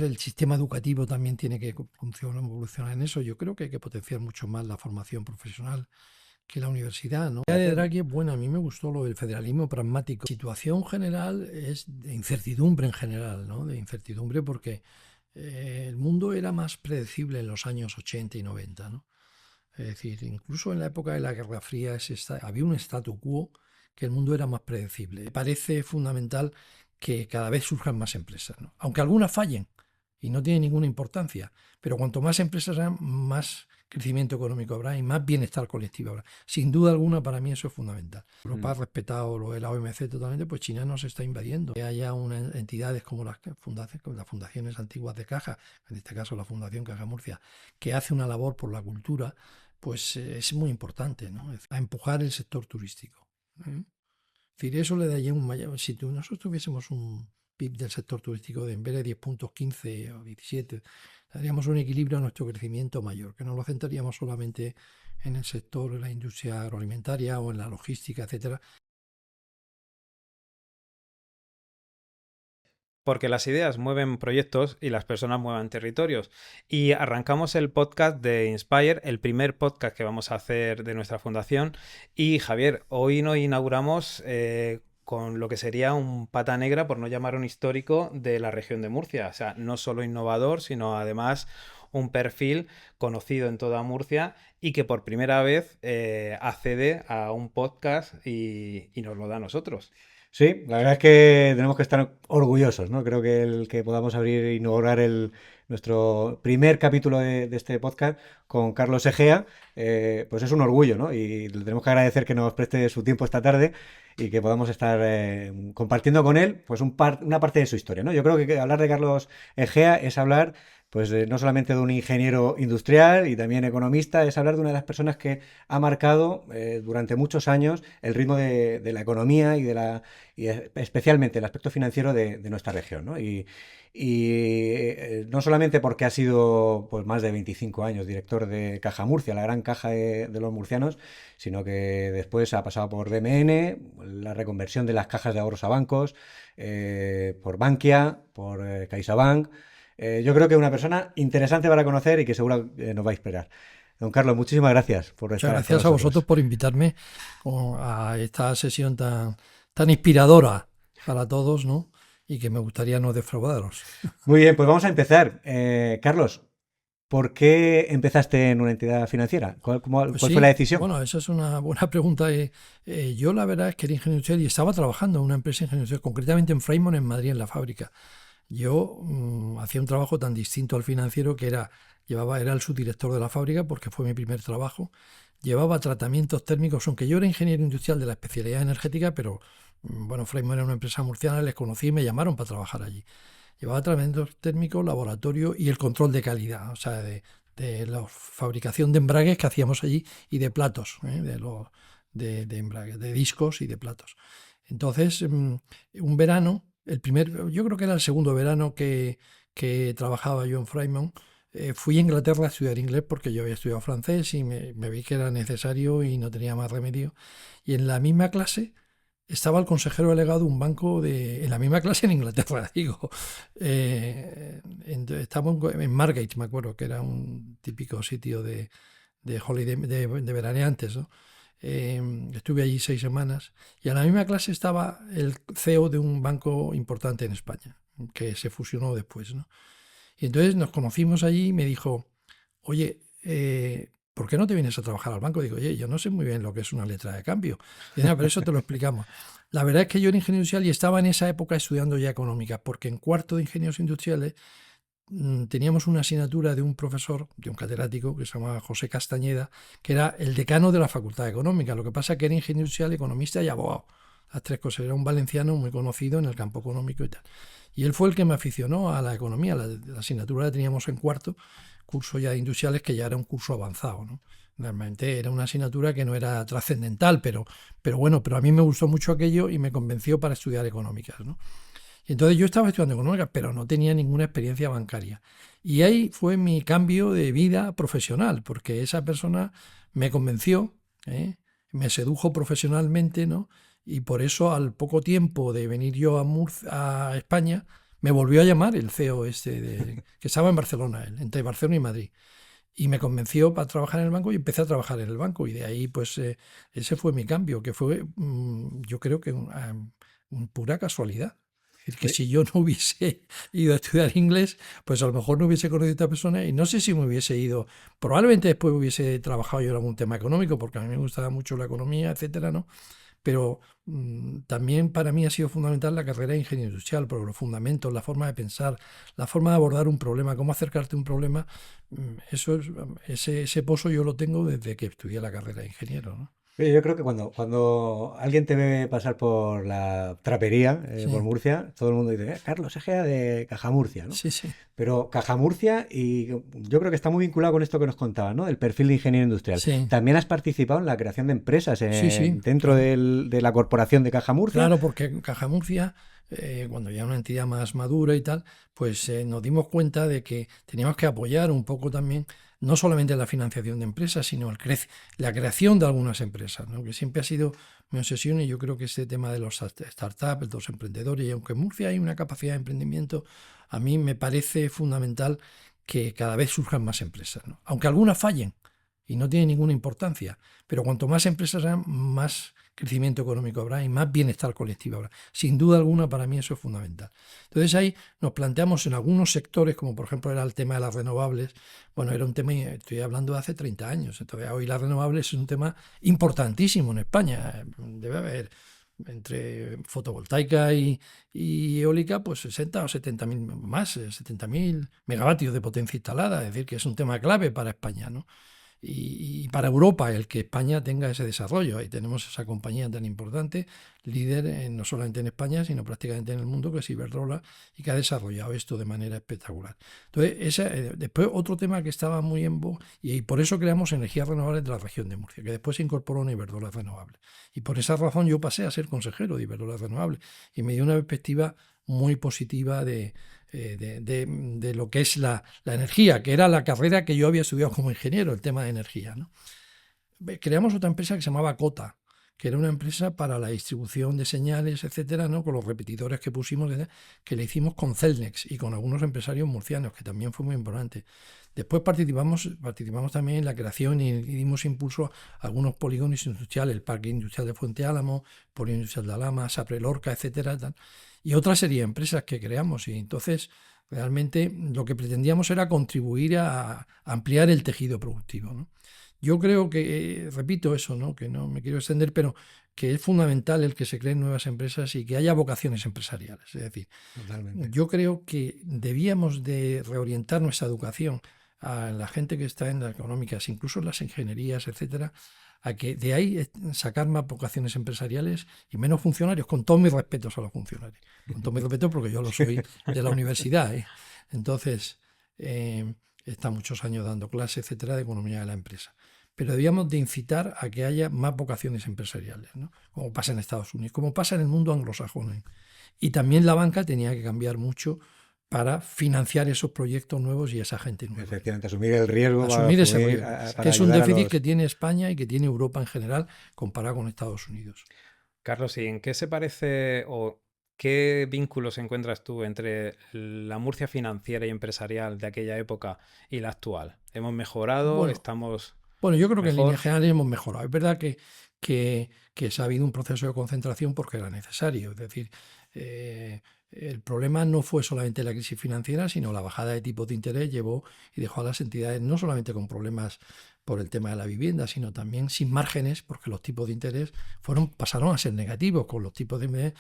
El sistema educativo también tiene que evolucionar en eso. Yo creo que hay que potenciar mucho más la formación profesional que la universidad, ¿no? La idea de Draghi es buena, a mí me gustó lo del federalismo pragmático. La situación general es de incertidumbre en general, ¿no? De incertidumbre porque el mundo era más predecible en los años 80 y 90, ¿no? Es decir, incluso en la época de la Guerra Fría había un statu quo que el mundo era más predecible. Me parece fundamental que cada vez surjan más empresas, ¿no? Aunque algunas fallen y no tienen ninguna importancia, pero cuanto más empresas sean, más crecimiento económico habrá y más bienestar colectivo habrá. Sin duda alguna, para mí eso es fundamental. Europa ha respetado lo de la OMC totalmente, pues China nos está invadiendo. Que haya entidades como las fundaciones antiguas de Caja, en este caso la Fundación Caja Murcia, que hace una labor por la cultura, pues es muy importante, ¿no? A empujar el sector turístico. ¿Eh? Es decir, eso le daría un mayor. Si nosotros tuviésemos un PIB del sector turístico de en vez de 10 puntos, 15 o 17, daríamos un equilibrio a nuestro crecimiento mayor, que no lo centraríamos solamente en el sector de la industria agroalimentaria o en la logística, etcétera. Porque las ideas mueven proyectos y las personas mueven territorios. Y arrancamos el podcast de Inspire, el primer podcast que vamos a hacer de nuestra fundación. Y Javier, hoy nos inauguramos con lo que sería un pata negra, por no llamar un histórico, de la región de Murcia. O sea, no solo innovador, sino además un perfil conocido en toda Murcia y que por primera vez accede a un podcast y nos lo da a nosotros. Sí, la verdad es que tenemos que estar orgullosos, ¿no? Creo que el que podamos abrir e inaugurar nuestro primer capítulo de este podcast con Carlos Egea, pues es un orgullo, ¿no? Y le tenemos que agradecer que nos preste su tiempo esta tarde y que podamos estar compartiendo con él pues una parte de su historia, ¿no? Yo creo que hablar de Carlos Egea es hablar pues no solamente de un ingeniero industrial y también economista, es hablar de una de las personas que ha marcado durante muchos años el ritmo de la economía y especialmente el aspecto financiero de nuestra región, ¿no? Y no solamente porque ha sido pues, más de 25 años director de Caja Murcia, la gran caja de los murcianos, sino que después ha pasado por BMN, la reconversión de las cajas de ahorros a bancos, por Bankia, por CaixaBank. Yo creo que es una persona interesante para conocer y que seguro nos va a inspirar. Don Carlos, muchísimas gracias por Muchas estar con gracias a vosotros nosotros. por invitarme a esta sesión tan inspiradora para todos, ¿no? Y que me gustaría no defraudaros. Muy bien, pues vamos a empezar. Carlos, ¿por qué empezaste en una entidad financiera? Pues ¿Cuál fue la sí, decisión? bueno, esa es una buena pregunta. Yo la verdad es que era ingeniero industrial y estaba trabajando en una empresa de ingeniería industrial, concretamente en Freimont, en Madrid, en la fábrica. Yo hacía un trabajo tan distinto al financiero que era el subdirector de la fábrica porque fue mi primer trabajo. Llevaba tratamientos térmicos, aunque yo era ingeniero industrial de la especialidad energética, pero bueno, Freimont era una empresa murciana, les conocí y me llamaron para trabajar allí. Llevaba tratamientos térmicos, laboratorio y el control de calidad, o sea, de la fabricación de embragues que hacíamos allí y de platos, de embragues, de discos y de platos. Entonces, un verano, yo creo que era el segundo verano que trabajaba yo en Freimont, fui a Inglaterra a estudiar inglés porque yo había estudiado francés y me vi que era necesario y no tenía más remedio. Y en la misma clase estaba el consejero delegado de un banco en la misma clase en Inglaterra, digo. Estaba en Margate, me acuerdo, que era un típico sitio de holiday, de veraneantes, ¿no? Estuve allí 6 semanas y a la misma clase estaba el CEO de un banco importante en España, que se fusionó después, ¿no? Y entonces nos conocimos allí y me dijo, oye, ¿por qué no te vienes a trabajar al banco? Digo, oye, yo no sé muy bien lo que es una letra de cambio. Dice, no, pero eso te lo explicamos. La verdad es que yo era ingeniero industrial y estaba en esa época estudiando ya económica, porque en cuarto de ingenieros industriales teníamos una asignatura de un profesor, de un catedrático, que se llamaba José Castañeda, que era el decano de la Facultad de Económica. Lo que pasa es que era ingeniero industrial, economista y abogado. Las tres cosas. Era un valenciano muy conocido en el campo económico y tal. Y él fue el que me aficionó a la economía. La asignatura la teníamos en cuarto, curso ya de industriales, que ya era un curso avanzado, ¿no? Realmente era una asignatura que no era trascendental, pero bueno, pero a mí me gustó mucho aquello y me convenció para estudiar económicas, ¿no? Y entonces yo estaba estudiando económicas, pero no tenía ninguna experiencia bancaria. Y ahí fue mi cambio de vida profesional, porque esa persona me convenció, ¿eh? Me sedujo profesionalmente, ¿no? Y por eso al poco tiempo de venir yo a España, me volvió a llamar el CEO que estaba en Barcelona, entre Barcelona y Madrid. Y me convenció para trabajar en el banco y empecé a trabajar en el banco. Y de ahí, pues, ese fue mi cambio, que fue, yo creo que pura casualidad. Es decir, que si yo no hubiese ido a estudiar inglés, pues a lo mejor no hubiese conocido a esta persona y no sé si me hubiese ido. Probablemente después hubiese trabajado yo en algún tema económico, porque a mí me gustaba mucho la economía, etcétera, ¿no? Pero también para mí ha sido fundamental la carrera de ingeniería industrial, porque los fundamentos, la forma de pensar, la forma de abordar un problema, cómo acercarte a un problema, ese pozo yo lo tengo desde que estudié la carrera de ingeniero, ¿no? Oye, yo creo que cuando alguien te ve pasar por la trapería, por Sí, Murcia, todo el mundo dice, Carlos Egea de Caja Murcia, ¿no? sí, sí, Pero Caja Murcia, y yo creo que está muy vinculado con esto que nos contabas, ¿no? El perfil de ingeniero industrial. sí, También has participado en la creación de empresas sí, sí, dentro claro. de la corporación de Caja Murcia. Claro, porque en Caja Murcia, cuando ya una entidad más madura y tal, pues nos dimos cuenta de que teníamos que apoyar un poco también, no solamente la financiación de empresas, sino la creación de algunas empresas, ¿no? Que siempre ha sido mi obsesión y yo creo que este tema de los startups, de los emprendedores, y aunque en Murcia hay una capacidad de emprendimiento, a mí me parece fundamental que cada vez surjan más empresas, ¿no? Aunque algunas fallen y no tienen ninguna importancia, pero cuanto más empresas sean, más crecimiento económico habrá y más bienestar colectivo habrá. Sin duda alguna, para mí eso es fundamental. Entonces ahí nos planteamos en algunos sectores, como por ejemplo era el tema de las renovables. Bueno, era un tema, estoy hablando de hace 30 años, entonces hoy las renovables es un tema importantísimo en España. Debe haber entre fotovoltaica y eólica, pues 60 o 70.000 más, 70.000 megavatios de potencia instalada, es decir, que es un tema clave para España, ¿no? Y para Europa el que España tenga ese desarrollo. Ahí tenemos esa compañía tan importante, líder no solamente en España, sino prácticamente en el mundo, que es Iberdrola, y que ha desarrollado esto de manera espectacular. Entonces, después otro tema que estaba muy en boga, y por eso creamos energías renovables de la región de Murcia, que después se incorporó en Iberdrola Renovables. Y por esa razón yo pasé a ser consejero de Iberdrola Renovables, y me dio una perspectiva muy positiva de lo que es la energía, que era la carrera que yo había estudiado como ingeniero, el tema de energía, ¿no? Creamos otra empresa que se llamaba Cota, que era una empresa para la distribución de señales, etcétera, ¿no? Con los repetidores que pusimos, que le hicimos con Celnex y con algunos empresarios murcianos, que también fue muy importante. Después participamos también en la creación y dimos impulso a algunos polígonos industriales, el Parque Industrial de Fuente Álamo, Polígono Industrial de Alhama, Sapre Lorca, etcétera, tal, y otra serie de empresas que creamos. Y entonces, realmente, lo que pretendíamos era contribuir a ampliar el tejido productivo, ¿no? Yo creo que, repito eso, ¿no? Que no me quiero extender, pero que es fundamental el que se creen nuevas empresas y que haya vocaciones empresariales. Es decir, Totalmente. yo creo que debíamos de reorientar nuestra educación a la gente que está en las económicas, incluso en las ingenierías, etcétera, a que de ahí sacar más vocaciones empresariales y menos funcionarios, con todos mis respetos a los funcionarios. Con todos mis respetos porque yo lo soy de la universidad, ¿eh? Entonces, está muchos años dando clases, etcétera, de economía de la empresa. Pero debíamos de incitar a que haya más vocaciones empresariales, ¿no? Como pasa en Estados Unidos, como pasa en el mundo anglosajón, ¿eh? Y también la banca tenía que cambiar mucho para financiar esos proyectos nuevos y esa gente nueva. Efectivamente, asumir el riesgo, Asumir ese riesgo, para que es un ayudar a déficit los... que tiene España y que tiene Europa en general comparado con Estados Unidos. Carlos, ¿y en qué se parece o qué vínculos encuentras tú entre la Murcia financiera y empresarial de aquella época y la actual? ¿Hemos mejorado? Bueno, ¿Estamos yo creo que en mejor? líneas generales hemos mejorado. Es verdad que se ha habido un proceso de concentración porque era necesario. Es decir, el problema no fue solamente la crisis financiera, sino la bajada de tipos de interés llevó y dejó a las entidades no solamente con problemas por el tema de la vivienda, sino también sin márgenes, porque los tipos de interés pasaron a ser negativos. Con los tipos de interés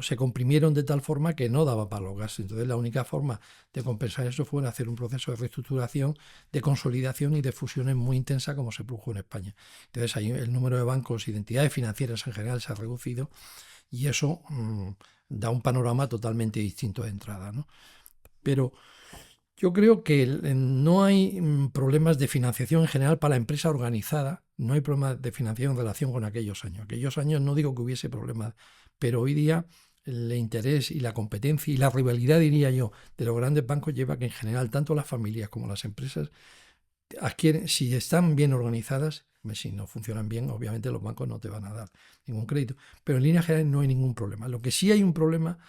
se comprimieron de tal forma que no daba para los gastos. Entonces la única forma de compensar eso fue hacer un proceso de reestructuración, de consolidación y de fusiones muy intensa como se produjo en España. Entonces ahí el número de bancos y de entidades financieras en general se ha reducido y eso da un panorama totalmente distinto de entrada, ¿no? Pero yo creo que no hay problemas de financiación en general para la empresa organizada, no hay problemas de financiación en relación con aquellos años. Aquellos años no digo que hubiese problemas, pero hoy día el interés y la competencia y la rivalidad, diría yo, de los grandes bancos lleva a que en general tanto las familias como las empresas adquieren, si están bien organizadas, si no funcionan bien, obviamente los bancos no te van a dar ningún crédito, pero en línea general no hay ningún problema. Lo que sí hay un problema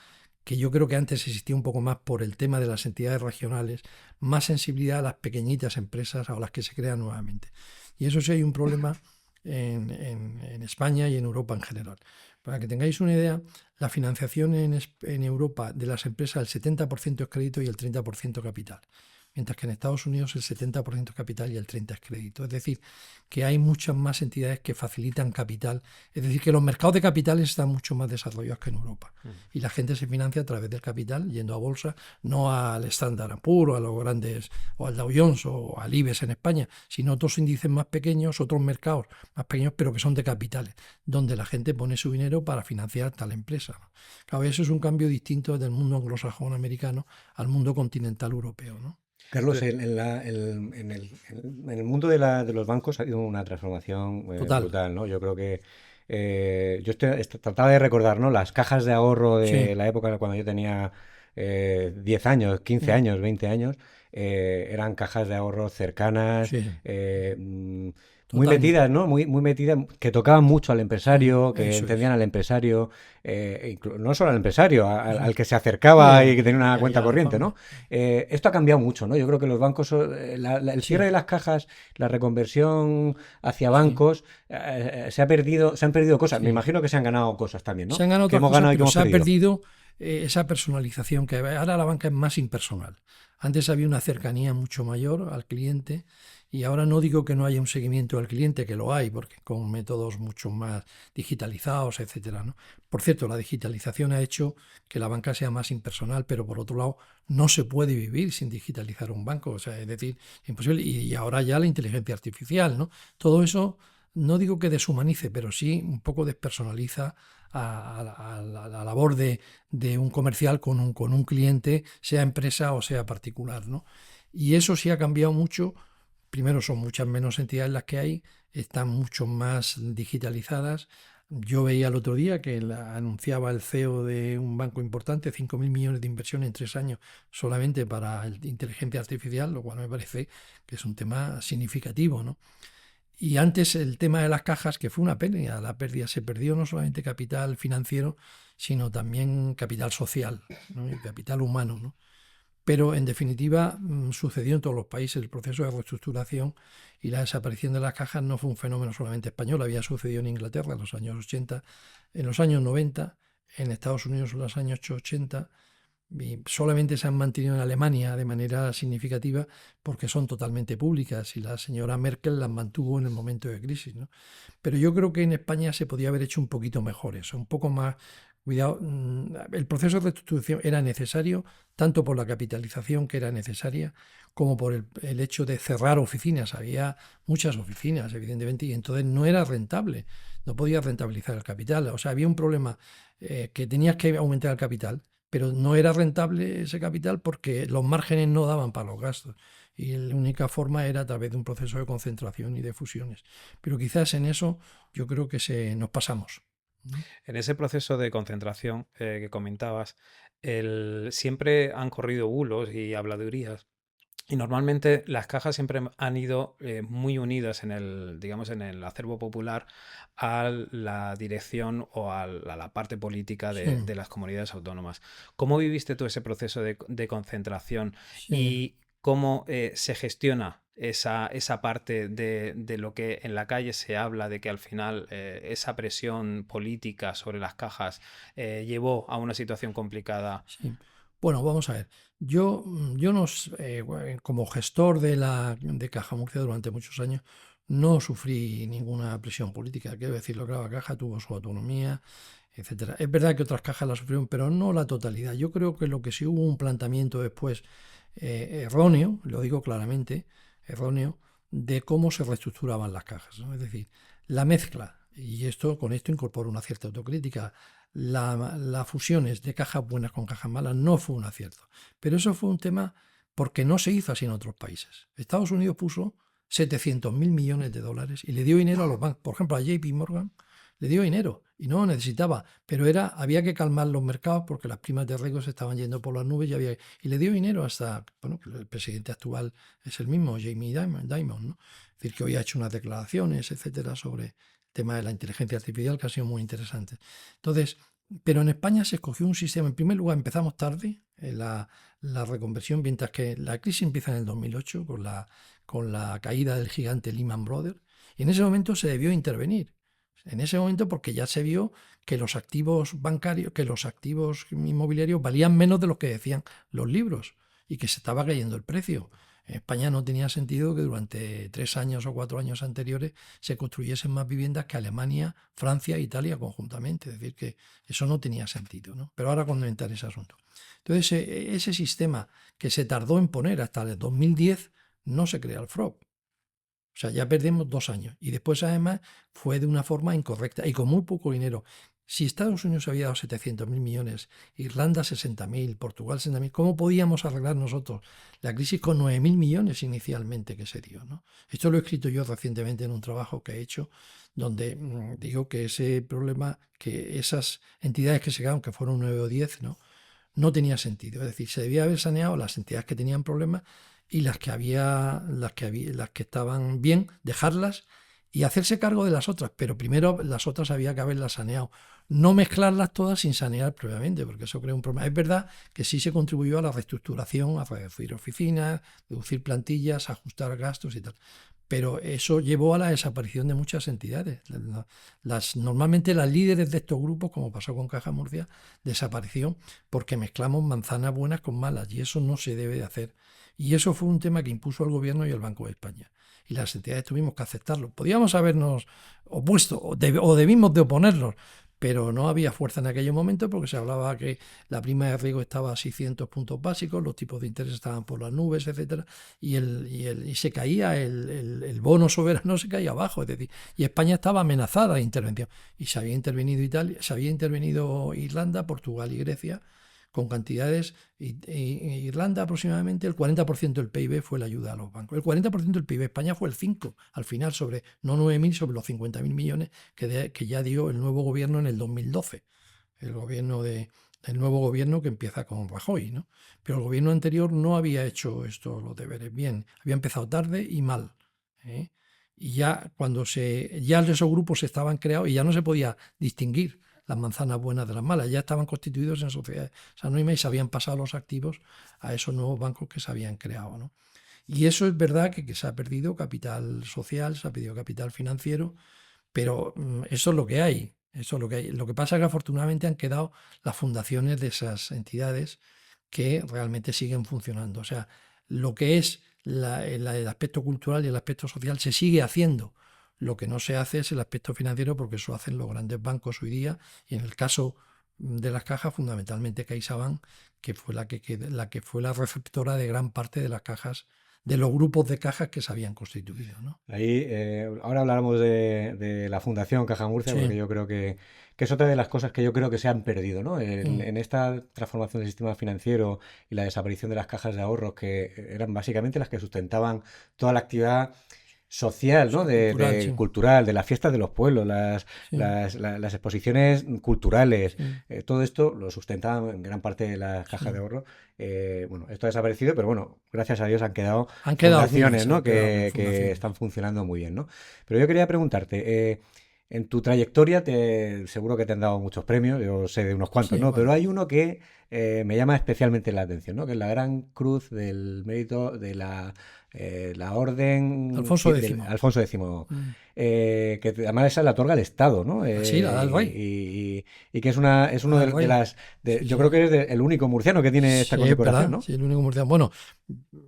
que yo creo que antes existía un poco más por el tema de las entidades regionales, más sensibilidad a las pequeñitas empresas o a las que se crean nuevamente. Y eso sí hay un problema en España y en Europa en general. Para que tengáis una idea, la financiación en Europa de las empresas, el 70% es crédito y el 30% capital. Mientras que en Estados Unidos el 70% es capital y el 30% es crédito. Es decir, que hay muchas más entidades que facilitan capital. Es decir, que los mercados de capitales están mucho más desarrollados que en Europa. Y la gente se financia a través del capital, yendo a bolsa, no al Standard & Poor's, o a los grandes, o al Dow Jones, o al IBEX en España, sino otros índices más pequeños, otros mercados más pequeños, pero que son de capitales, donde la gente pone su dinero para financiar tal empresa. Claro, eso es un cambio distinto del mundo anglosajón americano al mundo continental europeo, ¿no? Carlos, en el mundo de los bancos ha habido una transformación Total. brutal, ¿no? Yo creo que yo trataba de recordar, ¿no? Las cajas de ahorro de Sí. la época cuando yo tenía 10 años, 15 Mm. años, 20 años, eran cajas de ahorro cercanas, Sí, muy totalmente. metidas, ¿no? Muy metidas, que tocaban mucho al empresario, que Eso es. entendían al empresario, no solo al empresario, Eso. al que se acercaba y que tenía una Y cuenta a la corriente, familia. ¿no? Esto ha cambiado mucho, ¿no? Yo creo que los bancos, el cierre de Sí, las cajas, la reconversión hacia sí, bancos, se han perdido cosas. Me sí. imagino que se han ganado cosas también, Se ¿no? han ganado Que otras hemos cosas, ganado y que pero hemos se ha perdido. perdido esa personalización que hay. Ahora la banca es más impersonal. Antes había una cercanía mucho mayor al cliente y ahora no digo que no haya un seguimiento al cliente, que lo hay, porque con métodos mucho más digitalizados, etcétera, ¿no? Por cierto, la digitalización ha hecho que la banca sea más impersonal, pero por otro lado no se puede vivir sin digitalizar un banco, o sea, es decir, imposible. Y ahora ya la inteligencia artificial, ¿no? Todo eso no digo que deshumanice, pero sí un poco despersonaliza a la labor de un comercial con un cliente, sea empresa o sea particular, ¿no? Y eso sí ha cambiado mucho. Primero, son muchas menos entidades las que hay, están mucho más digitalizadas. Yo veía el otro día que anunciaba el CEO de un banco importante 5.000 millones de inversión en 3 años solamente para inteligencia artificial, lo cual me parece que es un tema significativo, ¿no? Y antes el tema de las cajas, que fue una pérdida, la pérdida se perdió no solamente capital financiero, sino también capital social, ¿no? Y capital humano, ¿no? Pero en definitiva sucedió en todos los países el proceso de reestructuración y la desaparición de las cajas no fue un fenómeno solamente español, había sucedido en Inglaterra en los años 80, en los años 90, en Estados Unidos en los años 80, y solamente se han mantenido en Alemania de manera significativa porque son totalmente públicas y la señora Merkel las mantuvo en el momento de crisis, ¿no? Pero yo creo que en España se podía haber hecho un poquito mejor eso, un poco más cuidado. El proceso de reestructuración era necesario, tanto por la capitalización que era necesaria, como por el hecho de cerrar oficinas. Había muchas oficinas, evidentemente, y entonces no era rentable, no podía rentabilizar el capital. O sea, había un problema que tenías que aumentar el capital, pero no era rentable ese capital porque los márgenes no daban para los gastos. Y la única forma era a través de un proceso de concentración y de fusiones. Pero quizás en eso yo creo que nos pasamos. En ese proceso de concentración que comentabas, siempre han corrido bulos y habladurías. Y normalmente las cajas siempre han ido muy unidas digamos, en el acervo popular a la dirección o a la parte política Sí, de las comunidades autónomas. ¿Cómo viviste tú ese proceso de concentración sí. y cómo se gestiona esa parte de lo que en la calle se habla de que al final esa presión política sobre las cajas llevó a una situación complicada? Sí. Bueno, vamos a ver. Yo no, como gestor de Caja Murcia durante muchos años, no sufrí ninguna presión política. Quiero decirlo, claro, la Caja tuvo su autonomía, etcétera. Es verdad que otras cajas la sufrieron, pero no la totalidad. Yo creo que lo que sí hubo un planteamiento después erróneo, lo digo claramente, erróneo, de cómo se reestructuraban las cajas, ¿no? Es decir, la mezcla, y con esto incorporo una cierta autocrítica, las fusiones de cajas buenas con cajas malas no fue un acierto. Pero eso fue un tema porque no se hizo así en otros países. Estados Unidos puso 700.000 millones de dólares y le dio dinero a los bancos. Por ejemplo, a JP Morgan le dio dinero y no lo necesitaba, pero había que calmar los mercados porque las primas de riesgo se estaban yendo por las nubes y le dio dinero hasta, bueno, el presidente actual es el mismo, Jamie Dimon, ¿no? Es decir, que hoy ha hecho unas declaraciones, etcétera, sobre el tema de la inteligencia artificial que ha sido muy interesante. Entonces, Pero en España se escogió un sistema. En primer lugar, empezamos tarde la reconversión, mientras que la crisis empieza en el 2008 con la caída del gigante Lehman Brothers. Y en ese momento se debió intervenir. En ese momento, porque ya se vio que los activos bancarios, que los activos inmobiliarios valían menos de lo que decían los libros y que se estaba cayendo el precio. En España no tenía sentido que durante 3 años o 4 años anteriores se construyesen más viviendas que Alemania, Francia e Italia conjuntamente. Es decir, que eso no tenía sentido, ¿no? Pero ahora comentar ese asunto. Entonces, ese sistema que se tardó en poner hasta el 2010, no se crea el FROB. O sea, ya perdemos 2 años. Y después, además, fue de una forma incorrecta y con muy poco dinero. Si Estados Unidos había dado 700.000 millones, Irlanda 60.000, Portugal 60.000, ¿cómo podíamos arreglar nosotros la crisis con 9.000 millones inicialmente que se dio, ¿no? Esto lo he escrito yo recientemente en un trabajo que he hecho, donde digo que ese problema, que esas entidades que se quedaron, que fueron 9 o 10, no tenía sentido. Es decir, se debía haber saneado las entidades que tenían problemas y las que estaban bien, dejarlas y hacerse cargo de las otras, pero primero las otras había que haberlas saneado. No mezclarlas todas sin sanear previamente, porque eso crea un problema. Es verdad que sí se contribuyó a la reestructuración, a reducir oficinas, reducir plantillas, ajustar gastos y tal. Pero eso llevó a la desaparición de muchas entidades. Normalmente las líderes de estos grupos, como pasó con Caja Murcia, desapareció porque mezclamos manzanas buenas con malas y eso no se debe de hacer. Y eso fue un tema que impuso el gobierno y el Banco de España. Y las entidades tuvimos que aceptarlo. Podíamos habernos opuesto o debimos de oponernos, pero no había fuerza en aquel momento porque se hablaba que la prima de riesgo estaba a 600 puntos básicos, los tipos de interés estaban por las nubes, etcétera, y se caía el bono soberano, se caía abajo, es decir, y España estaba amenazada de intervención. Y se había intervenido Italia, se había intervenido Irlanda, Portugal y Grecia con cantidades. Irlanda aproximadamente el 40% del PIB fue la ayuda a los bancos. El 40% del PIB, España fue el 5%, al final, sobre no 9.000, sobre los 50.000 millones que ya dio el nuevo gobierno en el 2012. El nuevo gobierno que empieza con Rajoy, ¿no? Pero el gobierno anterior no había hecho los deberes bien, había empezado tarde y mal, ¿eh? Y ya cuando ya esos grupos estaban creados y ya no se podía distinguir las manzanas buenas de las malas, ya estaban constituidos en sociedades anónimas y se habían pasado los activos a esos nuevos bancos que se habían creado, ¿no? Y eso es verdad que se ha perdido capital social, se ha perdido capital financiero, pero eso es lo que hay. Eso es lo que hay. Lo que pasa es que afortunadamente han quedado las fundaciones de esas entidades que realmente siguen funcionando. O sea, lo que es el aspecto cultural y el aspecto social se sigue haciendo. Lo que no se hace es el aspecto financiero porque eso hacen los grandes bancos hoy día y en el caso de las cajas, fundamentalmente CaixaBank, que fue la que fue la receptora de gran parte de las cajas, de los grupos de cajas que se habían constituido, ¿no? Ahí, ahora hablaremos de la Fundación Caja Murcia, Sí. porque yo creo que es otra de las cosas que yo creo que se han perdido, ¿no? En esta transformación del sistema financiero y la desaparición de las cajas de ahorros, que eran básicamente las que sustentaban toda la actividad social, ¿no? Cultural, sí. Cultural, de las fiestas de los pueblos, Sí, las exposiciones culturales, sí. todo esto lo sustentaban en gran parte de las cajas Sí. de ahorro. Bueno, esto ha desaparecido, pero bueno, gracias a Dios han quedado Han quedado bien, fundaciones, se ¿no? han quedado bien Que fundaciones. están funcionando muy bien, ¿no? Pero yo quería preguntarte, en tu trayectoria seguro que te han dado muchos premios, yo sé de unos cuantos, Sí, ¿no? Pero bueno. hay uno que me llama especialmente la atención, ¿no? Que es la Gran Cruz del Mérito de la Orden Alfonso X. del Alfonso X, además esa la otorga el Estado, ¿no? Así, la da el rey. Y que es uno La da el de rey. las... Sí, yo sí. creo que eres el único murciano que tiene esta Sí, es condecoración, verdad. ¿no? Sí, el único murciano. Bueno,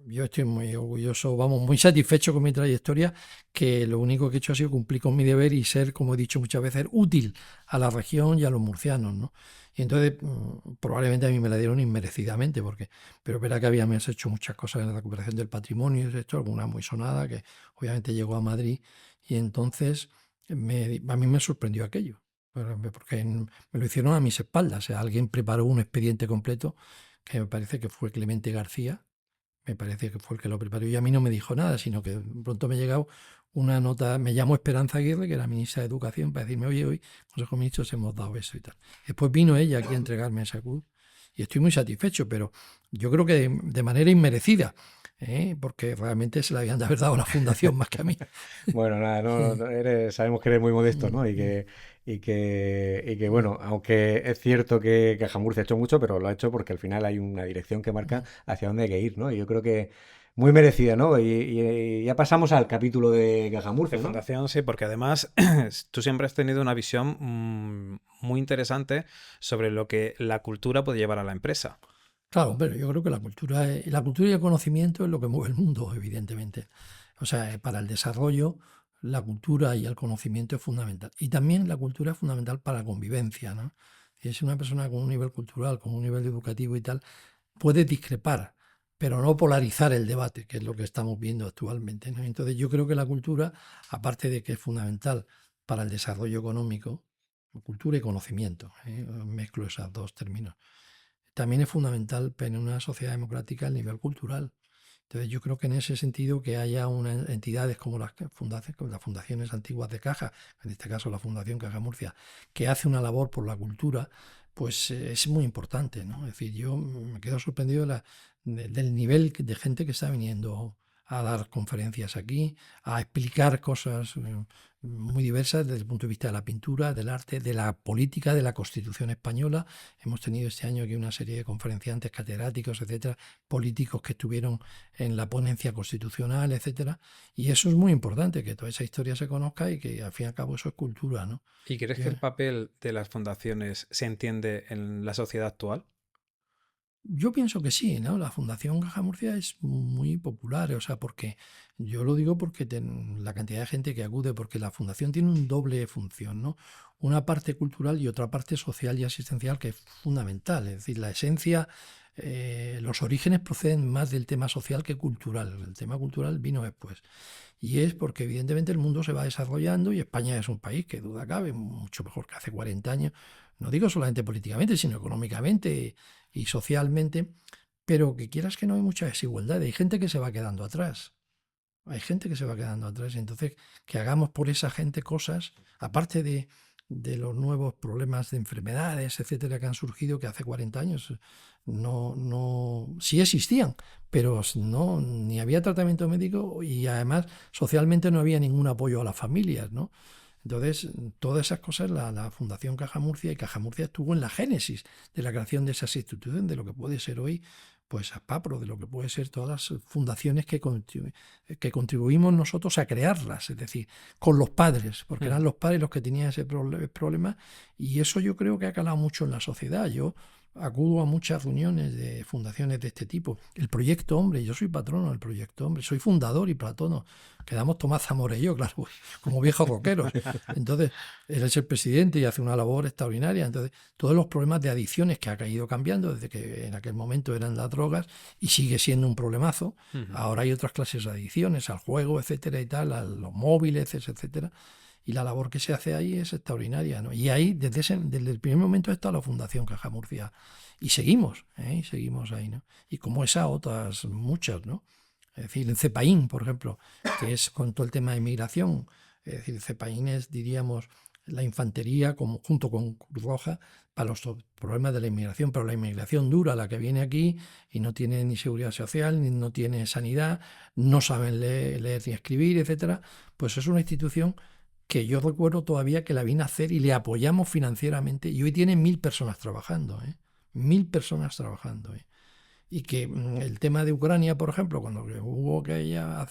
yo estoy muy orgulloso, vamos, muy satisfecho con mi trayectoria, que lo único que he hecho ha sido cumplir con mi deber y ser, como he dicho muchas veces, útil a la región y a los murcianos, ¿no? Y entonces, probablemente a mí me la dieron inmerecidamente, pero verá que habíamos hecho muchas cosas en la recuperación del patrimonio, esto, alguna muy sonada, que obviamente llegó a Madrid, y entonces a mí me sorprendió aquello, porque me lo hicieron a mis espaldas, o sea, alguien preparó un expediente completo, que me parece que fue Clemente García, me parece que fue el que lo preparó y a mí no me dijo nada, sino que pronto me ha llegado una nota, me llamó Esperanza Aguirre, que era ministra de Educación, para decirme, oye, hoy, Consejo de Ministros, hemos dado eso y tal. Después vino ella aquí a entregarme esa cruz y estoy muy satisfecho, pero yo creo que de manera inmerecida. porque realmente se la habían de haber dado a la fundación más que a mí. Bueno, nada, sabemos que eres muy modesto, ¿no? Y que, bueno, aunque es cierto que Caja Murcia ha hecho mucho, pero lo ha hecho porque al final hay una dirección que marca hacia dónde hay que ir, ¿no? Y yo creo que muy merecida, ¿no? Y ya pasamos al capítulo de Caja De Murcia, ¿no? fundación, sí, porque además tú siempre has tenido una visión muy interesante sobre lo que la cultura puede llevar a la empresa. Claro, pero yo creo que la cultura y el conocimiento es lo que mueve el mundo, evidentemente. O sea, para el desarrollo, la cultura y el conocimiento es fundamental. Y también la cultura es fundamental para la convivencia, ¿no? Y si una persona con un nivel cultural, con un nivel educativo y tal, puede discrepar, pero no polarizar el debate, que es lo que estamos viendo actualmente, ¿no? Entonces yo creo que la cultura, aparte de que es fundamental para el desarrollo económico, cultura y conocimiento, mezclo esos dos términos, también es fundamental en una sociedad democrática el nivel cultural. Entonces yo creo que en ese sentido que haya unas entidades como como las fundaciones antiguas de Caja, en este caso la Fundación Caja Murcia, que hace una labor por la cultura, pues es muy importante, ¿no? Es decir, yo me quedo sorprendido del nivel de gente que está viniendo a dar conferencias aquí, a explicar cosas muy diversas desde el punto de vista de la pintura, del arte, de la política, de la Constitución española. Hemos tenido este año aquí una serie de conferenciantes, catedráticos, etcétera, políticos que estuvieron en la ponencia constitucional, etcétera. Y eso es muy importante, que toda esa historia se conozca y que al fin y al cabo eso es cultura, ¿no? ¿Y crees que el papel de las fundaciones se entiende en la sociedad actual? Yo pienso que sí, ¿no? La Fundación Caja Murcia es muy popular, o sea, porque yo lo digo porque la cantidad de gente que acude, porque la fundación tiene un doble función, ¿no? Una parte cultural y otra parte social y asistencial que es fundamental. Es decir, la esencia, los orígenes proceden más del tema social que cultural. El tema cultural vino después. Y es porque evidentemente el mundo se va desarrollando y España es un país que duda cabe, mucho mejor que hace 40 años. No digo solamente políticamente, sino económicamente y socialmente, pero que quieras que no hay mucha desigualdad. Hay gente que se va quedando atrás. Hay gente que se va quedando atrás. Entonces, que hagamos por esa gente cosas, aparte de los nuevos problemas de enfermedades, etcétera, que han surgido, que hace 40 años sí existían, pero no, ni había tratamiento médico y además socialmente no había ningún apoyo a las familias, ¿no? Entonces, todas esas cosas, la Fundación Caja Murcia y Caja Murcia estuvo en la génesis de la creación de esas instituciones, de lo que puede ser hoy, pues APAPRO, de lo que puede ser todas las fundaciones que contribuimos nosotros a crearlas, es decir, con los padres, porque eran los padres los que tenían ese problema, y eso yo creo que ha calado mucho en la sociedad. Yo acudo a muchas reuniones de fundaciones de este tipo. El Proyecto Hombre, yo soy patrono del Proyecto Hombre, soy fundador y patrono. Quedamos Tomás Zamora y yo, claro, como viejos rockeros. Entonces, él es el presidente y hace una labor extraordinaria. Entonces, todos los problemas de adicciones que ha ido cambiando desde que en aquel momento eran las drogas y sigue siendo un problemazo. Ahora hay otras clases de adicciones, al juego, etcétera y tal, a los móviles, etcétera. Y la labor que se hace ahí es extraordinaria, ¿no? Y ahí, desde el primer momento, está la Fundación Caja Murcia. Y seguimos ahí, ¿no? Y como esa, otras muchas, ¿no? Es decir, en CEPAIN, por ejemplo, que es con todo el tema de inmigración. Es decir, CEPAIN es, diríamos, la infantería junto con Cruz Roja para los problemas de la inmigración, pero la inmigración dura, la que viene aquí y no tiene ni seguridad social, ni no tiene sanidad, no saben leer ni escribir, etcétera, pues es una institución que yo recuerdo todavía que la vine a hacer y le apoyamos financieramente y hoy tiene 1000 personas trabajando, 1000 personas trabajando. Y que el tema de Ucrania, por ejemplo, cuando hubo que ella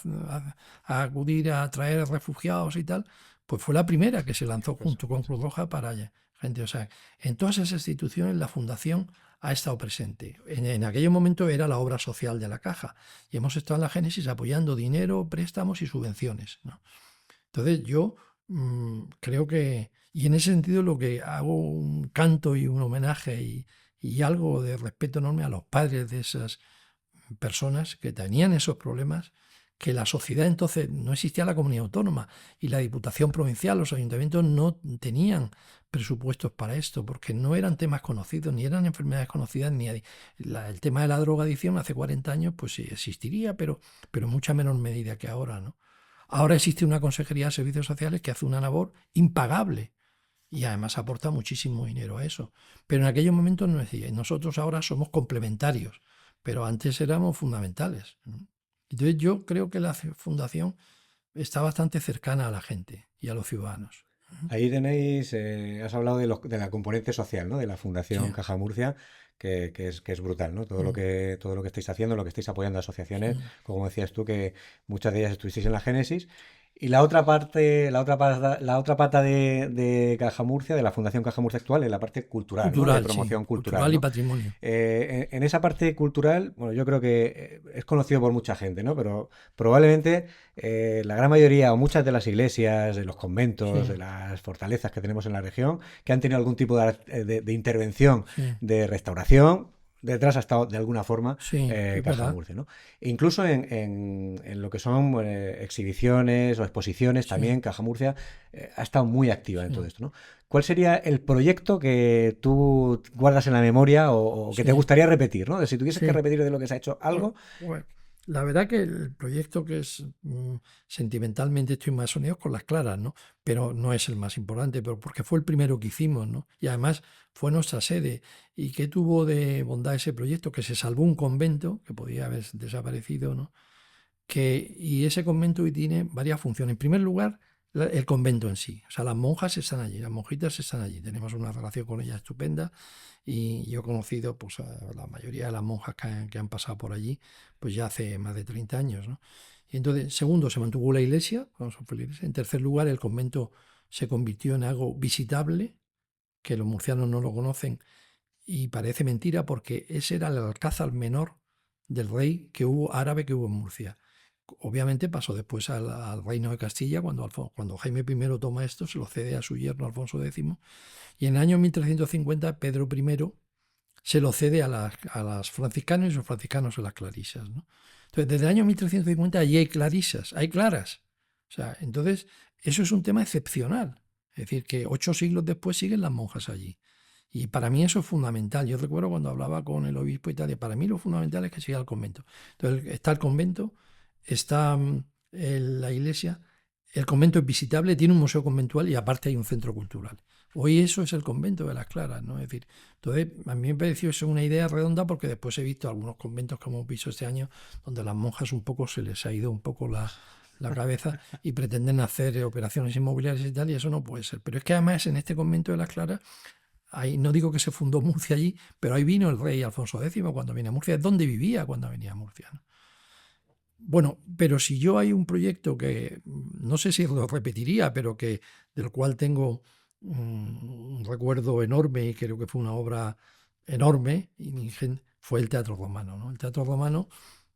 a acudir a traer refugiados y tal, pues fue la primera que se lanzó junto con Cruz Roja para allá. Gente, o sea, en todas esas instituciones la Fundación ha estado presente. En aquel momento era la obra social de la Caja y hemos estado en la génesis apoyando dinero, préstamos y subvenciones, ¿no? Entonces yo creo que, y en ese sentido lo que hago un canto y un homenaje y algo de respeto enorme a los padres de esas personas que tenían esos problemas, que la sociedad entonces no existía la comunidad autónoma y la Diputación Provincial, los ayuntamientos no tenían presupuestos para esto, porque no eran temas conocidos, ni eran enfermedades conocidas, ni el tema de la drogadicción hace 40 años pues sí existiría, pero en mucha menor medida que ahora, ¿no? Ahora existe una Consejería de Servicios Sociales que hace una labor impagable y además aporta muchísimo dinero a eso. Pero en aquellos momentos no decía, nosotros ahora somos complementarios, pero antes éramos fundamentales, ¿no? Entonces yo creo que la fundación está bastante cercana a la gente y a los ciudadanos. Ahí tenéis, has hablado de la componente social, ¿no? De la Sí, Fundación Caja Murcia, que es brutal, ¿no? Todo lo que estáis haciendo, lo que estáis apoyando a asociaciones, sí, como decías tú, que muchas de ellas estuvisteis en la Génesis. Y la otra pata de Caja Murcia, de la Fundación Caja Murcia actual, es la parte cultural, ¿no? De cultural, sí, promoción cultural, cultural y ¿no? patrimonio. En esa parte cultural, bueno, yo creo que es conocido por mucha gente, ¿no? Pero probablemente la gran mayoría o muchas de las iglesias, de los conventos, Sí, de las fortalezas que tenemos en la región, que han tenido algún tipo de intervención sí, de restauración, detrás ha estado de alguna forma sí, es Caja verdad. Murcia, ¿no? E incluso en lo que son exhibiciones o exposiciones, Sí, también Caja Murcia ha estado muy activa en todo sí, esto, ¿no? ¿Cuál sería el proyecto que tú guardas en la memoria o que te sí, gustaría repetir, ¿no? Si tuvieses que sí. repetir de lo que se ha hecho Bueno, algo. bueno, la verdad que el proyecto que es sentimentalmente estoy más unido con las claras, ¿no? Pero no es el más importante, pero porque fue el primero que hicimos, ¿no? Y además fue nuestra sede. ¿Y qué tuvo de bondad ese proyecto? Que se salvó un convento que podía haber desaparecido, ¿no? Y ese convento hoy tiene varias funciones. En primer lugar, el convento en sí. O sea, las monjas están allí, las monjitas están allí. Tenemos una relación con ellas estupenda y yo he conocido pues, a la mayoría de las monjas que han pasado por allí pues ya hace más de 30 años, ¿no? Y entonces, segundo, se mantuvo la iglesia, vamos a la iglesia. En tercer lugar, el convento se convirtió en algo visitable, que los murcianos no lo conocen y parece mentira porque ese era el alcázar menor del rey que hubo árabe que hubo en Murcia. Obviamente pasó después al reino de Castilla, cuando Jaime I toma esto, se lo cede a su yerno Alfonso X, y en el año 1350 Pedro I se lo cede a las franciscanos y los franciscanos a las clarisas, ¿no? Entonces, desde el año 1350 allí hay clarisas, hay claras. O sea, entonces, eso es un tema excepcional. Es decir, que 8 siglos después siguen las monjas allí. Y para mí eso es fundamental. Yo recuerdo cuando hablaba con el obispo y tal, y para mí lo fundamental es que siga el convento. Entonces, está el convento, está la iglesia, el convento es visitable, tiene un museo conventual y aparte hay un centro cultural. Hoy eso es el convento de las Claras, ¿no? Es decir, entonces a mí me pareció eso una idea redonda porque después he visto algunos conventos que hemos visto este año donde las monjas un poco se les ha ido un poco la cabeza y pretenden hacer operaciones inmobiliarias y tal, y eso no puede ser. Pero es que además en este convento de las Claras, ahí, no digo que se fundó Murcia allí, pero ahí vino el rey Alfonso X cuando vino a Murcia, es donde vivía cuando venía a Murcia, ¿no? Bueno, pero si yo hay un proyecto que no sé si lo repetiría, pero que del cual tengo un recuerdo enorme y creo que fue una obra enorme, fue el Teatro Romano, ¿no? El Teatro Romano,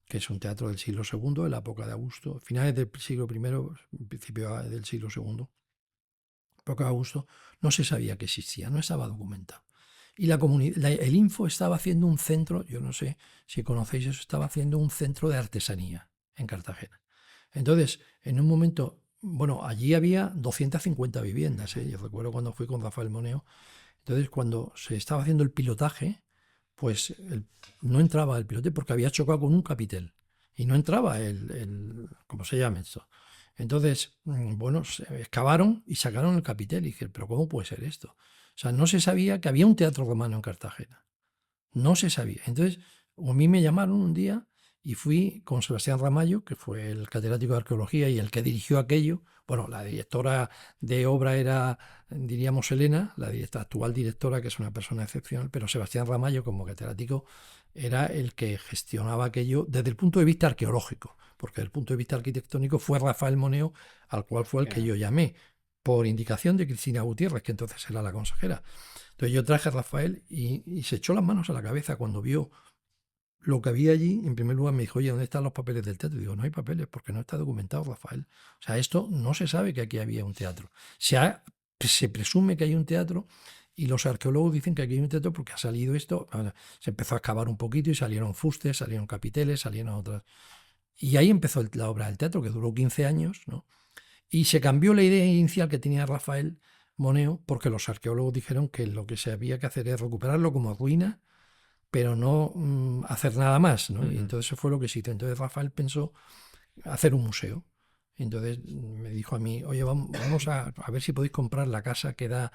que es un teatro del siglo II, de la época de Augusto, finales del siglo I, principio del siglo II, época de Augusto, no se sabía que existía, no estaba documentado. Y la comunidad, el Info estaba haciendo un centro, yo no sé si conocéis eso, estaba haciendo un centro de artesanía en Cartagena. Entonces, en un momento, bueno, allí había 250 viviendas, ¿eh? Yo recuerdo cuando fui con Rafael Moneo. Entonces, cuando se estaba haciendo el pilotaje, pues no entraba el pilote porque había chocado con un capitel y no entraba ¿cómo se llama esto? Entonces, bueno, se excavaron y sacaron el capitel y dije, pero ¿cómo puede ser esto? O sea, no se sabía que había un teatro romano en Cartagena. No se sabía. Entonces, a mí me llamaron un día y fui con Sebastián Ramallo, que fue el catedrático de arqueología y el que dirigió aquello. Bueno, la directora de obra era, diríamos, Elena, la actual directora, que es una persona excepcional, pero Sebastián Ramallo, como catedrático, era el que gestionaba aquello desde el punto de vista arqueológico, porque desde el punto de vista arquitectónico fue Rafael Moneo, al cual fue el que yo llamé, por indicación de Cristina Gutiérrez, que entonces era la consejera. Entonces yo traje a Rafael y se echó las manos a la cabeza cuando vio lo que había allí. En primer lugar me dijo, oye, ¿dónde están los papeles del teatro? Y digo, no hay papeles porque no está documentado, Rafael. O sea, esto no se sabe que aquí había un teatro. Se presume que hay un teatro y los arqueólogos dicen que aquí hay un teatro porque ha salido esto. Se empezó a excavar un poquito y salieron fustes, salieron capiteles, salieron otras. Y ahí empezó la obra del teatro, que duró 15 años, ¿no? Y se cambió la idea inicial que tenía Rafael Moneo porque los arqueólogos dijeron que lo que se había que hacer es recuperarlo como ruina, pero no hacer nada más, ¿no? Y entonces eso fue lo que se hizo. Entonces Rafael pensó hacer un museo. Entonces me dijo a mí, oye, vamos a ver si podéis comprar la casa que da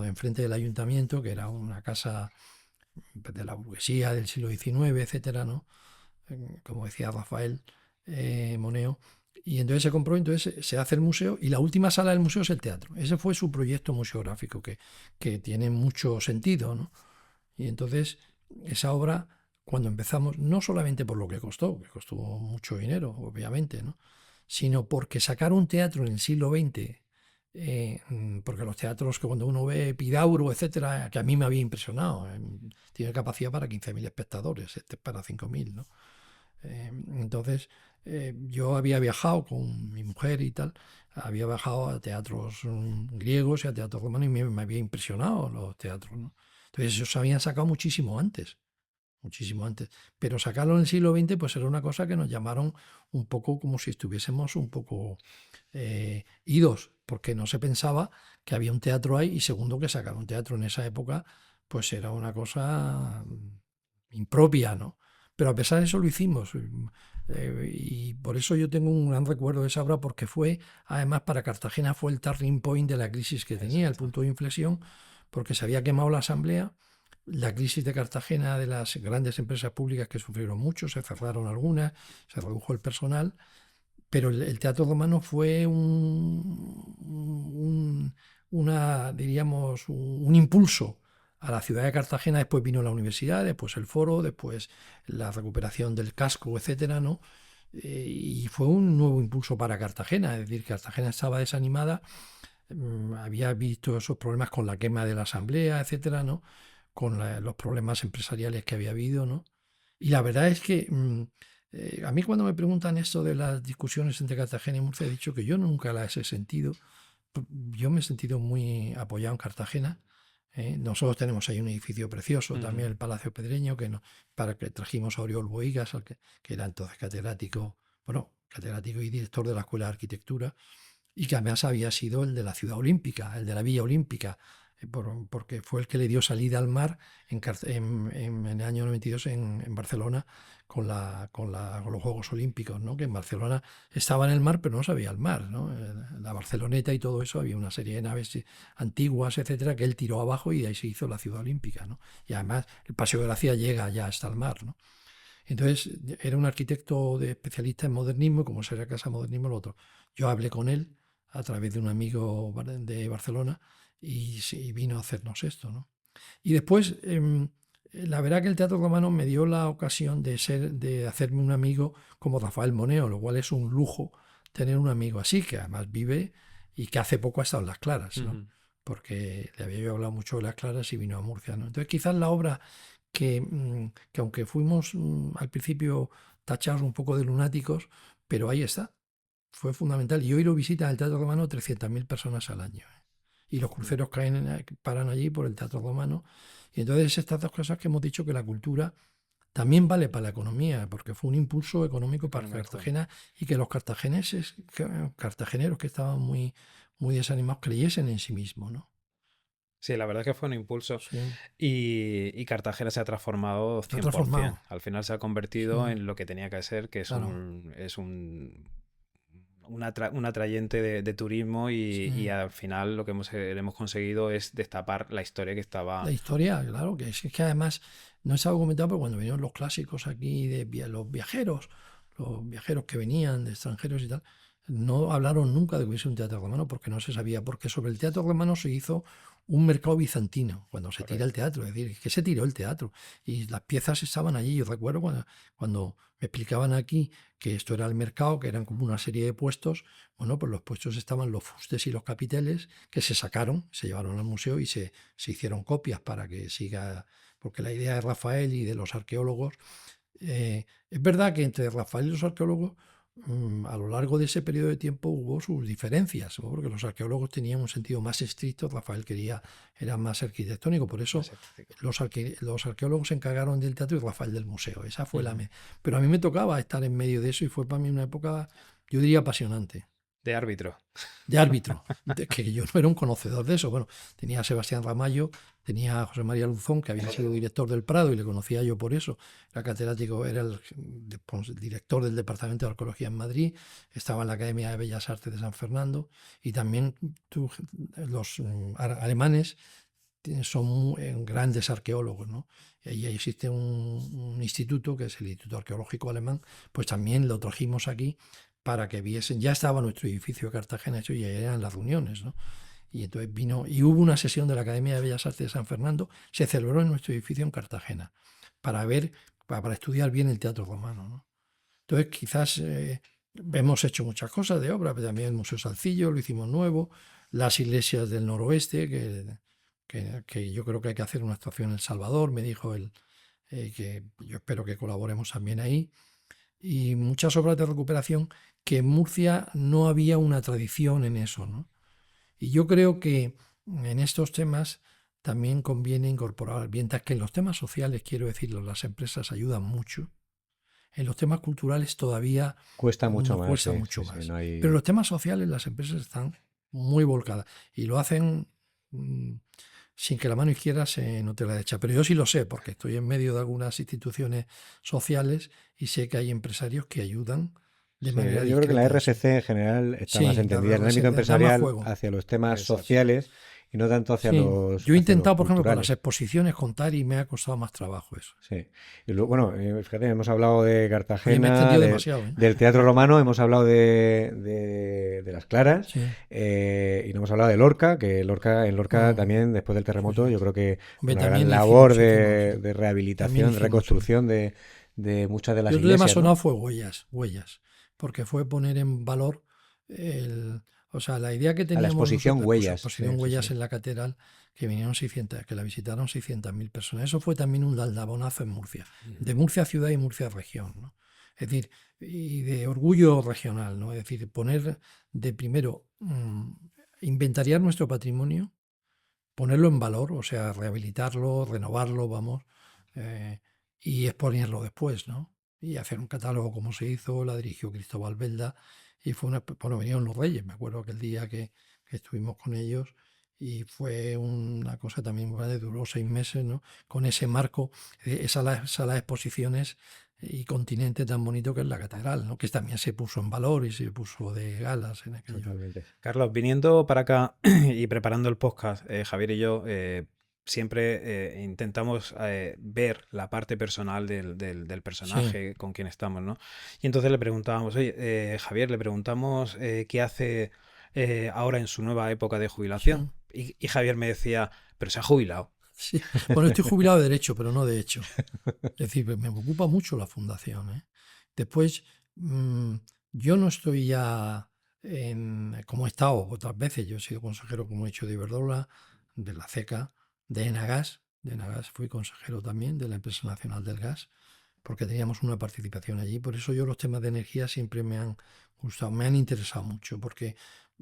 enfrente del ayuntamiento, que era una casa de la burguesía del siglo XIX, etcétera, ¿no? Como decía Rafael, Moneo. Y entonces se compró, entonces se hace el museo y la última sala del museo es el teatro. Ese fue su proyecto museográfico, que tiene mucho sentido, ¿no? Y entonces esa obra, cuando empezamos, no solamente por lo que costó mucho dinero, obviamente, ¿no? Sino porque sacar un teatro en el siglo XX, porque los teatros que cuando uno ve Epidauro, etcétera, que a mí me había impresionado, tiene capacidad para 15.000 espectadores, este es para 5.000, ¿no? Entonces, yo había viajado con mi mujer y tal, había viajado a teatros griegos y a teatros romanos y me había impresionado los teatros, ¿no? Entonces, ellos se habían sacado muchísimo antes. Pero sacarlo en el siglo XX, pues era una cosa que nos llamaron un poco como si estuviésemos un poco idos, porque no se pensaba que había un teatro ahí y segundo que sacar un teatro en esa época, pues era una cosa impropia, ¿no? Pero a pesar de eso lo hicimos. Y por eso yo tengo un gran recuerdo de esa obra, porque fue, además, para Cartagena fue el turning point de la crisis que tenía, el punto de inflexión, porque se había quemado la asamblea, la crisis de Cartagena, de las grandes empresas públicas que sufrieron mucho, se cerraron algunas, se redujo el personal, pero el Teatro Romano fue diríamos, un impulso a la ciudad de Cartagena. Después vino la universidad, después el foro, después la recuperación del casco, etcétera, ¿no? Y fue un nuevo impulso para Cartagena, es decir, Cartagena estaba desanimada, había visto esos problemas con la quema de la asamblea, etcétera, ¿no? Con los problemas empresariales que había habido, ¿no? Y la verdad es que a mí cuando me preguntan esto de las discusiones entre Cartagena y Murcia, he dicho que yo nunca las he sentido. Yo me he sentido muy apoyado en Cartagena. Nosotros tenemos ahí un edificio precioso, también el Palacio Pedreño, para que trajimos a Oriol Bohigas, que era entonces catedrático, bueno, catedrático y director de la Escuela de Arquitectura, y que además había sido el de la Ciudad Olímpica, el de la Villa Olímpica, porque fue el que le dio salida al mar en el año 92 en Barcelona con los Juegos Olímpicos, ¿no? Que en Barcelona estaba en el mar, pero no se veía el mar, ¿no? La Barceloneta y todo eso, había una serie de naves antiguas, etcétera, que él tiró abajo y de ahí se hizo la Ciudad Olímpica, ¿no? Y además el Paseo de Gracia llega ya hasta el mar, ¿no? Entonces era un arquitecto de especialista en modernismo, como será Casa Modernismo, lo otro. Yo hablé con él a través de un amigo de Barcelona y sí, vino a hacernos esto, ¿no? Y después, la verdad que el Teatro Romano me dio la ocasión de hacerme un amigo como Rafael Moneo, lo cual es un lujo tener un amigo así, que además vive y que hace poco ha estado en Las Claras, ¿no? Porque le había yo hablado mucho de Las Claras y vino a Murcia, ¿no? Entonces quizás la obra que aunque fuimos al principio tachados un poco de lunáticos, pero ahí está, fue fundamental. Y hoy lo visitan el Teatro Romano 300.000 personas al año. Y los cruceros paran allí por el Teatro Romano. Y entonces estas dos cosas que hemos dicho, que la cultura también vale para la economía, porque fue un impulso económico para Cartagena y que los cartageneros que estaban muy, muy desanimados creyesen en sí mismos, ¿no? Sí, la verdad es que fue un impulso. Sí, Y Cartagena se ha transformado se ha 100%. transformado. Al final se ha convertido Sí, en lo que tenía que ser, que es claro. un atrayente de turismo y Sí. al final lo que hemos conseguido es destapar la historia que La estaba... historia, claro, que es que además no es algo comentado, pero cuando vinieron los clásicos aquí de los viajeros que venían de extranjeros y tal, no hablaron nunca de que hubiese un teatro romano porque no se sabía, porque sobre el teatro romano se hizo un mercado bizantino cuando se tira el Correcto. teatro, es decir, que se tiró el teatro y las piezas estaban allí. Yo recuerdo cuando me explicaban aquí que esto era el mercado, que eran como una serie de puestos, bueno, pues los puestos estaban los fustes y los capiteles que se sacaron, se llevaron al museo y se hicieron copias para que siga, porque la idea de Rafael y de los arqueólogos, es verdad que entre Rafael y los arqueólogos a lo largo de ese periodo de tiempo hubo sus diferencias, ¿no? Porque los arqueólogos tenían un sentido más estricto, Rafael era más arquitectónico, por eso Más estético. los arqueólogos se encargaron del teatro y Rafael del museo. Esa fue Pero a mí me tocaba estar en medio de eso y fue para mí una época, yo diría, apasionante. De árbitro. De árbitro, que yo no era un conocedor de eso. Bueno, tenía a Sebastián Ramallo, tenía a José María Luzón, que había sido director del Prado y le conocía yo por eso. Era catedrático, era el director del Departamento de Arqueología en Madrid, estaba en la Academia de Bellas Artes de San Fernando y también los alemanes son grandes arqueólogos, ¿no? Y ahí existe un instituto, que es el Instituto Arqueológico Alemán, pues también lo trajimos aquí para que viesen. Ya estaba nuestro edificio de Cartagena hecho y ahí eran las reuniones, ¿no? Y entonces vino, y hubo una sesión de la Academia de Bellas Artes de San Fernando, se celebró en nuestro edificio en Cartagena, para ver, para estudiar bien el teatro romano, ¿no? Entonces quizás hemos hecho muchas cosas de obra, pero también el Museo Salcillo lo hicimos nuevo, las iglesias del noroeste, que yo creo que hay que hacer una actuación en El Salvador, me dijo él, que yo espero que colaboremos también ahí, y muchas obras de recuperación que en Murcia no había una tradición en eso, ¿no? Y yo creo que en estos temas también conviene incorporar, mientras que en los temas sociales, quiero decirlo, las empresas ayudan mucho, en los temas culturales todavía Cuesta mucho no más, cuesta sí, mucho sí, más. no hay... Pero los temas sociales las empresas están muy volcadas y lo hacen sin que la mano izquierda se note la derecha. Pero yo sí lo sé porque estoy en medio de algunas instituciones sociales y sé que hay empresarios que ayudan de Sí, manera yo creo que la discreta eso. RSC en general está más Sí, la entendida en el RS ámbito da más empresarial juego. hacia los temas Exacto. sociales y no tanto hacia Sí, yo he hacia los intentado, por ejemplo, con las culturales. exposiciones contar y me ha costado más trabajo eso. Sí. Y luego, bueno, fíjate, hemos hablado de Oye, me he Cartagena, extendido demasiado, ¿eh? del teatro romano, hemos hablado de las Claras Sí, y no hemos hablado de Lorca, que en Lorca mm, también, después del sí, terremoto, sí. yo creo que Hombre, una gran también labor hicimos, sí. de También rehabilitación, de hicimos, sí. reconstrucción de muchas de Y las otro tema iglesias, sonado ¿no? fue huellas, porque fue poner en valor o sea, la idea que A la teníamos exposición nosotros, la Huellas, sí, exposición sí, Huellas sí. en la catedral, que vinieron 600, que la visitaron 600.000 personas. Eso fue también un aldabonazo en Murcia, de Murcia ciudad y Murcia región, ¿no? Es decir, y de orgullo regional, ¿no? Es decir, poner de primero, inventariar nuestro patrimonio, ponerlo en valor, o sea, rehabilitarlo, renovarlo, vamos, eh, y exponerlo después, ¿no? Y hacer un catálogo como se hizo, la dirigió Cristóbal Belda, y fue bueno, vinieron los Reyes, me acuerdo aquel día que estuvimos con ellos, y fue una cosa también muy grande, duró 6 meses, ¿no? Con ese marco, esa sala de exposiciones y continente tan bonito que es la catedral, ¿no? Que también se puso en valor y se puso de galas en aquello. Totalmente. Carlos, viniendo para acá y preparando el podcast, Javier y yo siempre intentamos ver la parte personal del Sí, personaje con quien estamos, ¿no? Y entonces le preguntábamos, oye, Javier, le preguntamos qué hace ahora en su nueva época de jubilación. sí. Y Javier me decía, pero se ha jubilado. Sí. Bueno, estoy jubilado de derecho, pero no de hecho. Es decir, me ocupa mucho la fundación, ¿eh? Después, yo no estoy ya como he estado otras veces. Yo he sido consejero, como he dicho, de Iberdrola, de la CECA, de Enagas. De Enagas fui consejero también de la Empresa Nacional del Gas, porque teníamos una participación allí. Por eso yo los temas de energía siempre me han gustado, me han interesado mucho, porque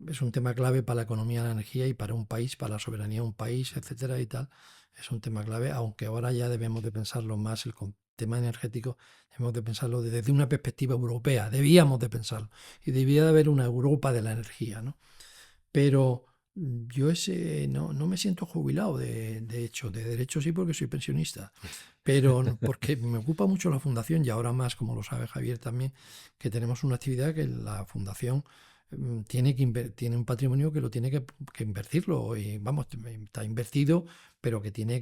es un tema clave para la economía de la energía y para un país, para la soberanía de un país, etcétera y tal. Es un tema clave, aunque ahora ya debemos de pensarlo más, tema energético, debemos de pensarlo desde una perspectiva europea, debíamos de pensarlo, y debía de haber una Europa de la energía, ¿no? Pero yo no me siento jubilado, de hecho, de derecho sí porque soy pensionista, pero porque me ocupa mucho la fundación y ahora más, como lo sabe Javier también, que tenemos una actividad que la fundación tiene un patrimonio que lo tiene que invertirlo y vamos, está invertido, pero que tiene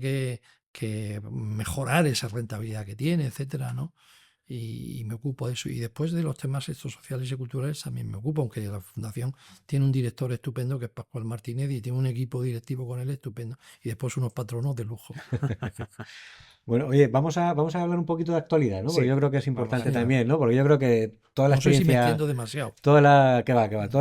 que mejorar esa rentabilidad que tiene, etcétera, ¿no? Y me ocupo de eso. Y después de los temas estos sociales y culturales también me ocupo, aunque la fundación tiene un director estupendo que es Pascual Martínez y tiene un equipo directivo con él estupendo. Y después unos patronos de lujo. Bueno, oye, vamos a hablar un poquito de actualidad, ¿no? Porque Sí, yo creo que es vamos importante allá. Venga, también, ¿no? Porque yo creo que toda la no sé si me experiencia, extiendo demasiado. toda la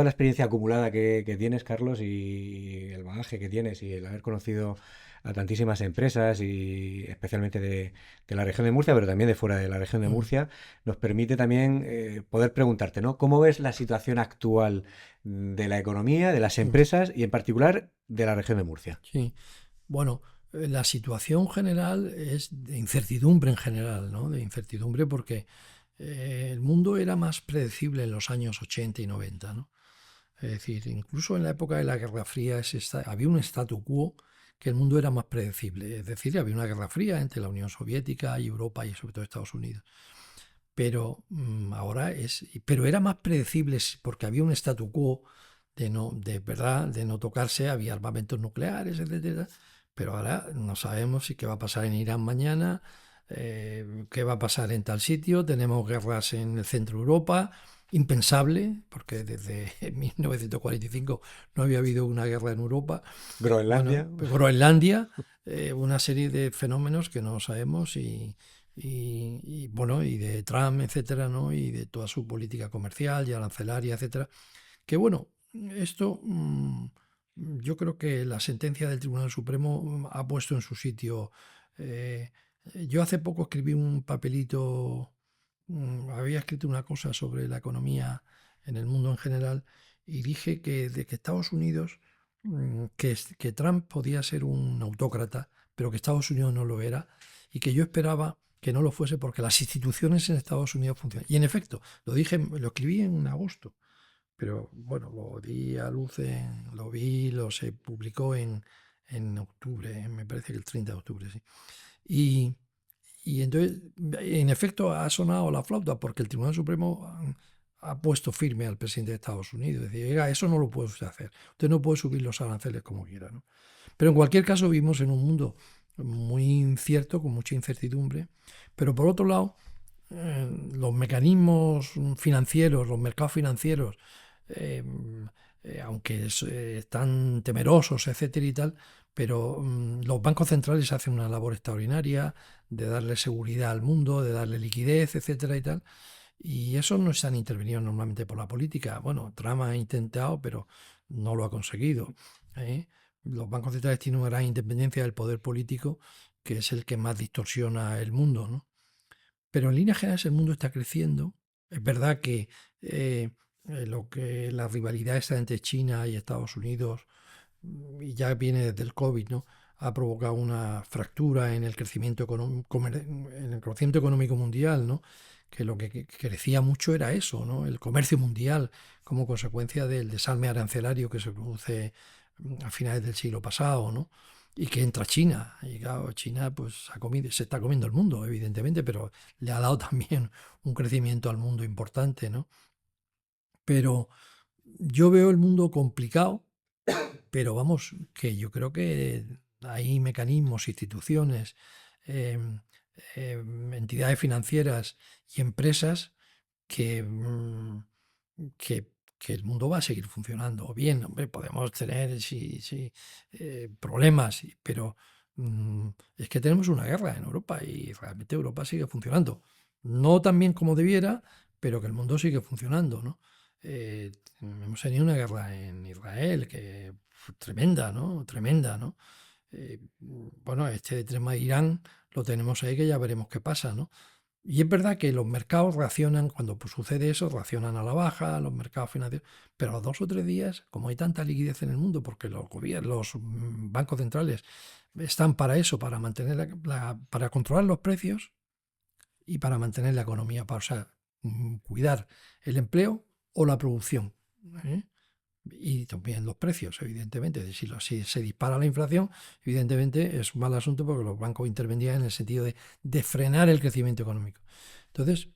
experiencia acumulada que tienes, Carlos, y el bagaje que tienes y el haber conocido a tantísimas empresas y especialmente de la región de Murcia, pero también de fuera de la región de Mm, Murcia, nos permite también poder preguntarte, ¿no? ¿Cómo ves la situación actual de la economía, de las mm, empresas y en particular de la región de Murcia? sí. Bueno, la situación general es de incertidumbre en general, ¿no? De incertidumbre porque el mundo era más predecible en los años 80 y 90, ¿no? Es decir, incluso en la época de la Guerra Fría había un statu quo que el mundo era más predecible. Es decir, había una Guerra Fría entre la Unión Soviética y Europa y sobre todo Estados Unidos. Pero pero era más predecible porque había un statu quo de verdad, de no tocarse, había armamentos nucleares, etcétera. Pero ahora no sabemos si qué va a pasar en Irán mañana, qué va a pasar en tal sitio. Tenemos guerras en el centro de Europa, impensable, porque desde 1945 no había habido una guerra en Europa. Groenlandia. Bueno, Groenlandia, una serie de fenómenos que no sabemos bueno, y de Trump, etcétera, ¿no? Y de toda su política comercial y arancelaria, etcétera. Que bueno, esto yo creo que la sentencia del Tribunal Supremo ha puesto en su sitio. eh, yo hace poco escribí un papelito, había escrito una cosa sobre la economía en el mundo en general y dije que de que Estados Unidos, que Trump podía ser un autócrata, pero que Estados Unidos no lo era y que yo esperaba que no lo fuese porque las instituciones en Estados Unidos funcionan. Y en efecto, lo escribí en agosto. Pero bueno, lo di a luz, se publicó en octubre, me parece que el 30 de octubre, sí. Y entonces, en efecto, ha sonado la flauta porque el Tribunal Supremo ha puesto firme al presidente de Estados Unidos. Decir, oiga, eso no lo puede usted hacer. Usted no puede subir los aranceles como quiera, ¿no? Pero en cualquier caso, vivimos en un mundo muy incierto, con mucha incertidumbre. Pero por otro lado, los mecanismos financieros, los mercados financieros, aunque están temerosos, etcétera y tal, pero los bancos centrales hacen una labor extraordinaria de darle seguridad al mundo, de darle liquidez, etcétera y tal. Y eso no están intervenidos normalmente por la política. Bueno, Trump ha intentado, pero no lo ha conseguido. ¿eh? Los bancos centrales tienen una gran independencia del poder político, que es el que más distorsiona el mundo, ¿no? Pero en líneas generales el mundo está creciendo. Es verdad que la rivalidad está entre China y Estados Unidos, y ya viene desde el COVID, ¿no? Ha provocado una fractura en el crecimiento económico mundial, ¿no? Que lo que crecía mucho era eso, ¿no? El comercio mundial como consecuencia del desarme arancelario que se produce a finales del siglo pasado, ¿no? Y que entra China. Y claro, China pues se está comiendo el mundo, evidentemente, pero le ha dado también un crecimiento al mundo importante, ¿no? Pero yo veo el mundo complicado, pero vamos, que yo creo que hay mecanismos, instituciones, entidades financieras y empresas que, que, que el mundo va a seguir funcionando bien. Hombre, podemos tener problemas, pero es que tenemos una guerra en Europa y realmente Europa sigue funcionando. No tan bien como debiera, pero que el mundo sigue funcionando, ¿no? Hemos tenido una guerra en Israel que fue tremenda, ¿no? Tremenda, ¿no? Bueno, este tema de Irán lo tenemos ahí que ya veremos qué pasa, ¿no? Y es verdad que los mercados reaccionan, cuando pues, sucede eso, reaccionan a la baja, los mercados financieros, pero a los 2 o 3 días, como hay tanta liquidez en el mundo, porque los gobiernos, los bancos centrales están para eso, para mantener para controlar los precios y para mantener la economía, para cuidar el empleo o la producción. ¿eh? Y también los precios, evidentemente. Si se dispara la inflación, evidentemente es un mal asunto porque los bancos intervendrían en el sentido de frenar el crecimiento económico. Entonces,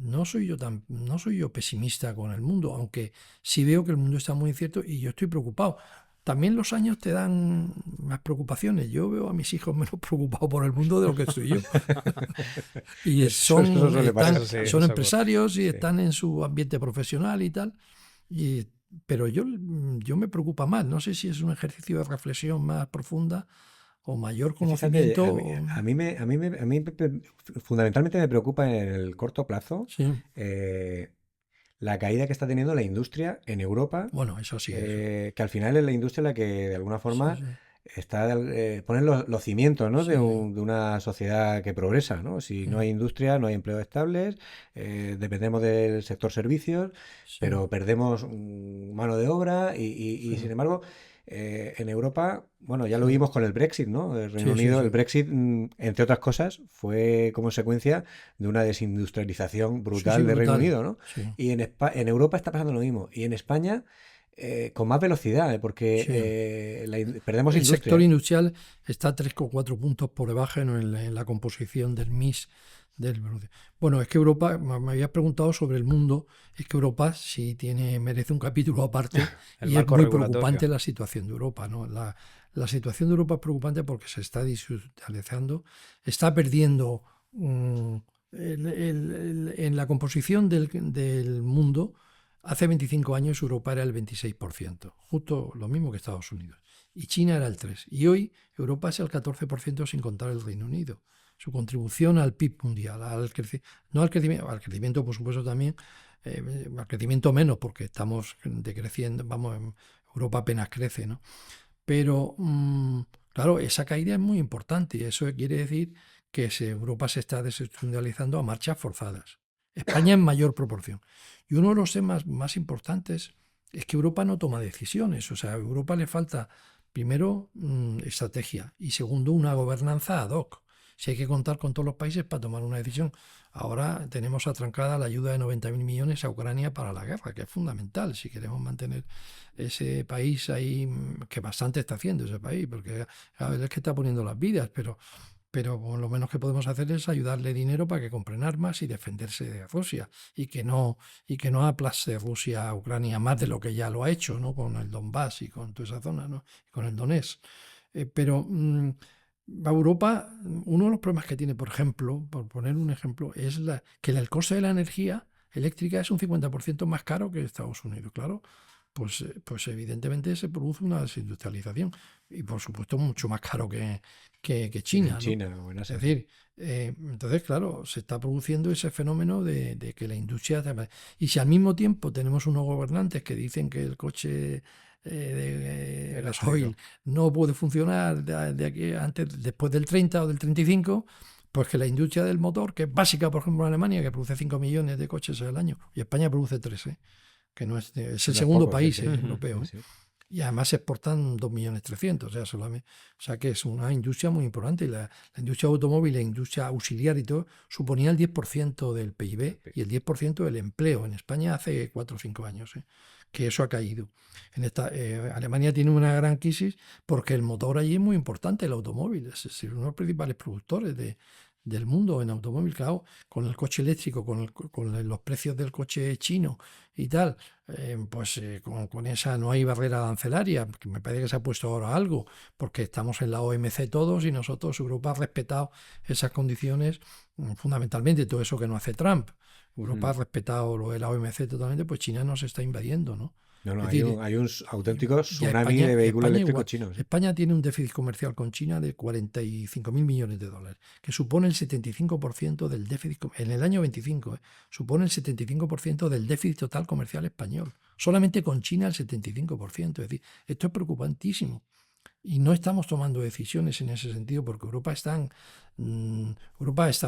no soy yo pesimista con el mundo, aunque sí veo que el mundo está muy incierto y yo estoy preocupado. También los años te dan más preocupaciones. Yo veo a mis hijos menos preocupados por el mundo de lo que estoy yo. Y son empresarios y están en su ambiente profesional y tal. Pero yo me preocupa más. No sé si es un ejercicio de reflexión más profunda o mayor conocimiento. Fíjate, a mí fundamentalmente me preocupa en el corto plazo Sí. La caída que está teniendo la industria en Europa. Bueno, eso sí. Que al final es la industria la que de alguna forma Sí. está poner los cimientos, ¿no? Sí. de una sociedad que progresa, ¿no? Si no hay industria, no hay empleos estables, dependemos del sector servicios, Sí. pero perdemos mano de obra y sin embargo, en Europa, bueno, ya lo vimos con el Brexit, ¿no? El Reino Unido, el Brexit, entre otras cosas, fue consecuencia de una desindustrialización brutal del Reino Unido, ¿no? Sí. Y en Europa está pasando lo mismo. Y en España, con más velocidad, porque perdemos el industria. sector industrial está 3 o 4 puntos por debajo en la composición del MIS. Bueno, es que Europa, me habías preguntado sobre el mundo, es que Europa sí merece un capítulo aparte y es muy preocupante la situación de Europa, ¿no? La la situación de Europa es preocupante porque se está desindustrializando, está perdiendo en la composición del mundo. Hace 25 años Europa era el 26%, justo lo mismo que Estados Unidos. Y China era el 3%. Y hoy Europa es el 14% sin contar el Reino Unido. Su contribución al PIB mundial, no al crecimiento por supuesto también, al crecimiento menos porque estamos decreciendo, Europa apenas crece, ¿no? Pero, claro, esa caída es muy importante y eso quiere decir que Europa se está desindustrializando a marchas forzadas. España en mayor proporción. Y uno de los temas más importantes es que Europa no toma decisiones. O sea, a Europa le falta, primero, estrategia y segundo, una gobernanza ad hoc. Si hay que contar con todos los países para tomar una decisión. Ahora tenemos atrancada la ayuda de 90.000 millones a Ucrania para la guerra, que es fundamental si queremos mantener ese país ahí, que bastante está haciendo ese país, porque a ver, es que está poniendo las vidas, pero lo menos que podemos hacer es ayudarle dinero para que compren armas y defenderse de Rusia y que no aplaste Rusia a Ucrania más de lo que ya lo ha hecho, ¿no? Con el Donbass y con toda esa zona, ¿no? Y con el Donetsk. Pero Europa, uno de los problemas que tiene, por ejemplo, por poner un ejemplo, es que el coste de la energía eléctrica es un 50% más caro que Estados Unidos, claro. Pues evidentemente se produce una desindustrialización y por supuesto mucho más caro que China, ¿no? China, bueno, Es decir, entonces claro, se está produciendo ese fenómeno de que la industria... Y si al mismo tiempo tenemos unos gobernantes que dicen que el coche de gasoil no puede funcionar después del 30 o del 35, pues que la industria del motor, que es básica, por ejemplo, en Alemania, que produce 5 millones de coches al año, y España produce 3, que no es el segundo país europeo. Sí. Y además se exportan 2.300.000, o sea que es una industria muy importante. Y la industria automóvil, la industria auxiliar y todo, suponía el 10% del PIB y el 10% del empleo en España hace 4 o 5 años, que eso ha caído. Alemania tiene una gran crisis porque el motor allí es muy importante, el automóvil, es decir, uno de los principales productores del mundo en automóvil, claro, con el coche eléctrico, con los precios del coche chino y tal, con esa no hay barrera arancelaria, que me parece que se ha puesto ahora algo, porque estamos en la OMC todos y nosotros, Europa ha respetado esas condiciones, fundamentalmente todo eso que no hace Trump. Europa ha respetado lo de la OMC totalmente, pues China nos está invadiendo, ¿no? No, Es decir, hay un auténtico tsunami España, de vehículos España eléctricos igual. chinos. España tiene un déficit comercial con China de 45.000 millones de dólares, que supone el 75% del déficit, en el año 25, supone el 75% del déficit total comercial español. Solamente con China el 75%. Es decir, esto es preocupantísimo. Y no estamos tomando decisiones en ese sentido porque Europa está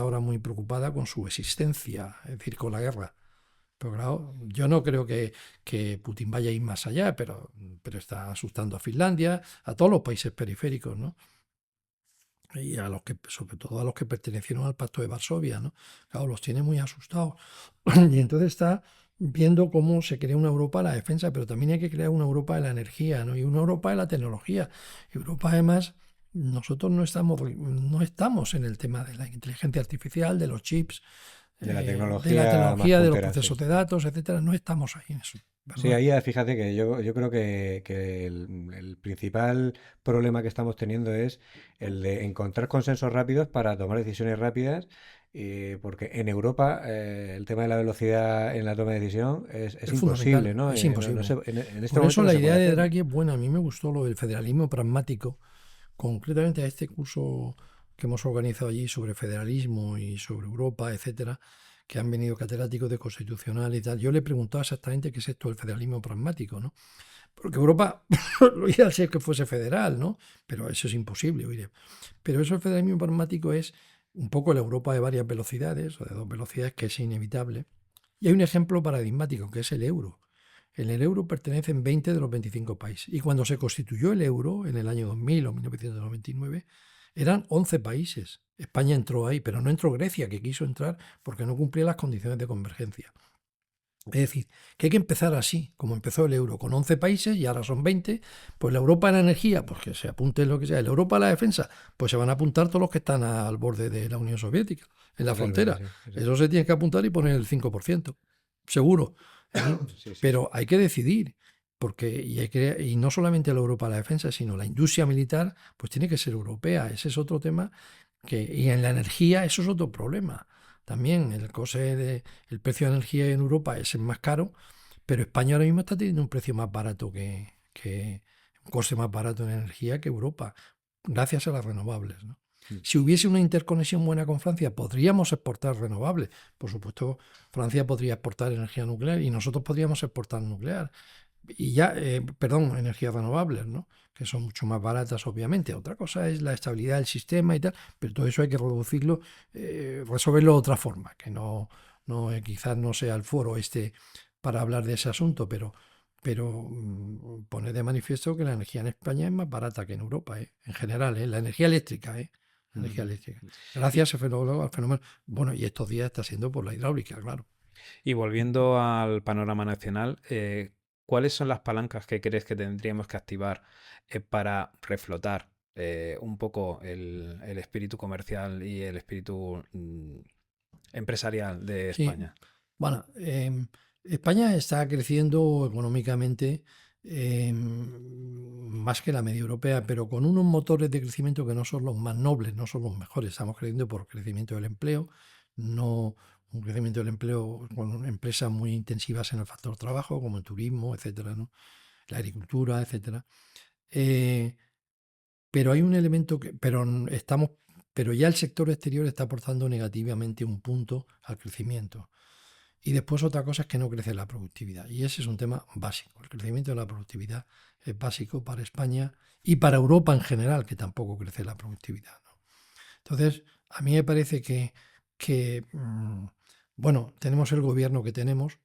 ahora muy preocupada con su existencia, es decir, con la guerra. Pero claro, yo no creo que Putin vaya a ir más allá, pero está asustando a Finlandia, a todos los países periféricos, ¿no? Y sobre todo a los que pertenecieron al Pacto de Varsovia, ¿no? Claro, los tiene muy asustados. Y entonces está viendo cómo se crea una Europa de la defensa, pero también hay que crear una Europa de la energía, ¿no? Y una Europa de la tecnología. Europa, además, nosotros no estamos en el tema de la inteligencia artificial, de los chips, de la de tecnología, de los procesos de datos, etcétera. No estamos ahí en eso, ¿verdad? Sí, ahí fíjate que yo creo que el principal problema que estamos teniendo es el de encontrar consensos rápidos para tomar decisiones rápidas, porque en Europa el tema de la velocidad en la toma de decisión es imposible, ¿no? Es imposible. En este Por eso momento no la se idea puede de hacer. Draghi es buena. A mí me gustó lo del federalismo pragmático, concretamente a este curso que hemos organizado allí sobre federalismo y sobre Europa, etcétera, que han venido catedráticos de constitucional y tal. Yo le he preguntado exactamente qué es esto del federalismo pragmático, ¿no? Porque Europa lo ideal es que fuese federal, ¿no? Pero eso es imposible, oye. Pero eso el federalismo pragmático es un poco la Europa de varias velocidades, o de 2 velocidades, que es inevitable. Y hay un ejemplo paradigmático, que es el euro. En el euro pertenecen 20 de los 25 países. Y cuando se constituyó el euro, en el año 2000 o 1999, eran 11 países. España entró ahí, pero no entró Grecia, que quiso entrar porque no cumplía las condiciones de convergencia. Es decir, que hay que empezar así, como empezó el euro, con 11 países y ahora son 20, pues la Europa de la energía, pues que se apunte lo que sea, la Europa de la defensa, pues se van a apuntar todos los que están al borde de la Unión Soviética, en la frontera. Sí. Eso se tiene que apuntar y poner el 5%, seguro. Sí. Pero hay que decidir. y no solamente la Europa de la defensa, sino la industria militar, pues tiene que ser europea. Ese es otro tema y en la energía eso es otro problema. También el precio de energía en Europa es el más caro, pero España ahora mismo está teniendo un precio más barato un coste más barato en energía que Europa, gracias a las renovables, ¿no? Si hubiese una interconexión buena con Francia, podríamos exportar renovables. Por supuesto, Francia podría exportar energía nuclear y nosotros podríamos exportar nuclear. Energías renovables, ¿no? Que son mucho más baratas, obviamente. Otra cosa es la estabilidad del sistema y tal, pero todo eso hay que reducirlo, resolverlo de otra forma, que quizás no sea el foro para hablar de ese asunto, pero pone de manifiesto que la energía en España es más barata que en Europa, en general, la energía eléctrica, la energía eléctrica. Gracias al fenómeno. Bueno, y estos días está siendo por la hidráulica, claro. Y volviendo al panorama nacional, ¿cuáles son las palancas que crees que tendríamos que activar para reflotar un poco el espíritu comercial y el espíritu empresarial de Sí, España? bueno, España está creciendo económicamente más que la media europea, pero con unos motores de crecimiento que no son los más nobles, no son los mejores. Estamos creciendo por crecimiento del empleo, no un crecimiento del empleo con empresas muy intensivas en el factor trabajo, como el turismo, etcétera, ¿no? La agricultura, etcétera. Eh, pero hay un elemento pero ya el sector exterior está aportando negativamente un punto al crecimiento. Y después otra cosa es que no crece la productividad. Y ese es un tema básico. El crecimiento de la productividad es básico para España y para Europa en general, que tampoco crece la productividad, ¿no? Entonces, a mí me parece bueno, tenemos el gobierno que tenemos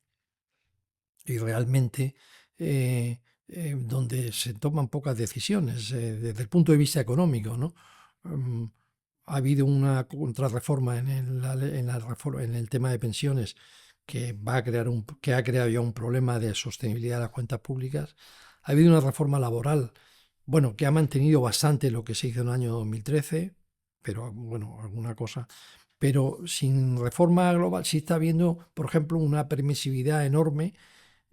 y realmente donde se toman pocas decisiones desde el punto de vista económico, ¿no? Mm, Ha habido una contrarreforma en el tema de pensiones que ha creado ya un problema de sostenibilidad de las cuentas públicas. Ha habido una reforma laboral, bueno, que ha mantenido bastante lo que se hizo en el año 2013, pero bueno, alguna cosa. Pero sin reforma global sí está habiendo, por ejemplo, una permisividad enorme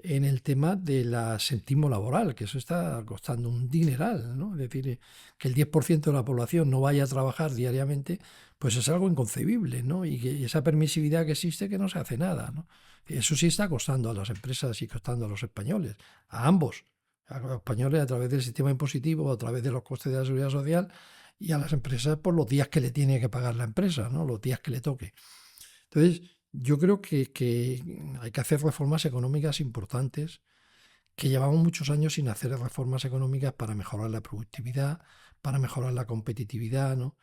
en el tema del asentismo laboral, que eso está costando un dineral, ¿no? Es decir, que el 10% de la población no vaya a trabajar diariamente, pues es algo inconcebible, ¿no? Y esa permisividad que existe que no se hace nada, ¿no? Eso sí está costando a las empresas y costando a los españoles, a ambos, a los españoles a través del sistema impositivo, a través de los costes de la seguridad social y a las empresas por los días que le tiene que pagar la empresa, ¿no? Los días que le toque. Entonces, yo creo que hay que hacer reformas económicas importantes, que llevamos muchos años sin hacer reformas económicas para mejorar la productividad, para mejorar la competitividad, ¿no?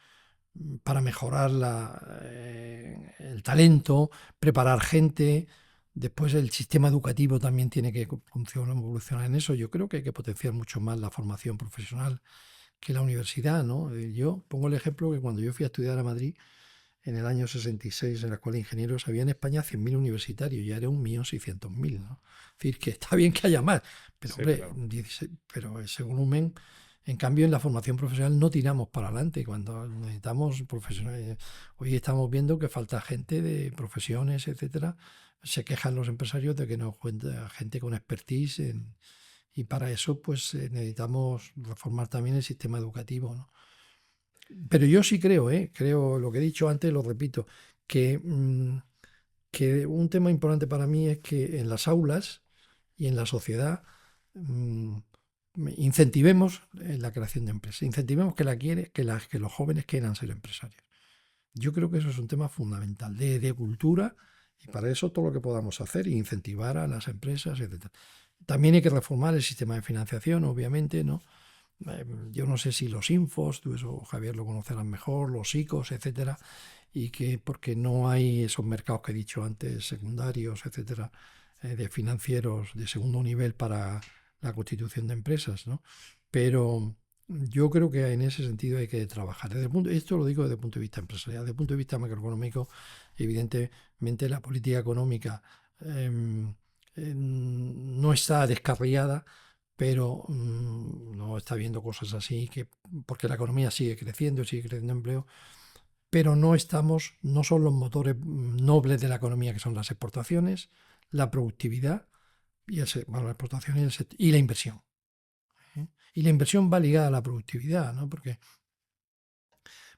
Para mejorar el talento, preparar gente. Después el sistema educativo también tiene que evolucionar en eso. Yo creo que hay que potenciar mucho más la formación profesional que la universidad, ¿no? Yo pongo el ejemplo que cuando yo fui a estudiar a Madrid, en el año 66 en la Escuela de Ingenieros había en España 100.000 universitarios y ahora 1.600.000, ¿no? Es decir, que está bien que haya más, pero Sí, hombre, claro. pero ese volumen, en cambio en la formación profesional no tiramos para adelante cuando necesitamos profesionales. Hoy estamos viendo que falta gente de profesiones, etcétera. Se quejan los empresarios de que no encuentra gente con expertise y para eso pues necesitamos reformar también el sistema educativo, ¿no? Pero yo sí creo lo que he dicho antes, lo repito, que, que un tema importante para mí es que en las aulas y en la sociedad mm, incentivemos la creación de empresas, incentivemos que los jóvenes quieran ser empresarios. Yo creo que eso es un tema fundamental de cultura y para eso todo lo que podamos hacer e incentivar a las empresas, etc. También hay que reformar el sistema de financiación, obviamente, ¿no? Yo no sé si los infos, tú eso Javier lo conocerás mejor, los ICOs, etcétera, y que porque no hay esos mercados que he dicho antes, secundarios, etcétera, de financieros de segundo nivel para la constitución de empresas, ¿no? Pero yo creo que en ese sentido hay que trabajar. Esto lo digo desde el punto de vista empresarial, desde el punto de vista macroeconómico, evidentemente la política económica no está descarriada, pero no está viendo cosas así, porque la economía sigue creciendo empleo, pero no son los motores nobles de la economía que son las exportaciones, la productividad bueno, la exportación y la inversión. Y la inversión va ligada a la productividad, ¿no?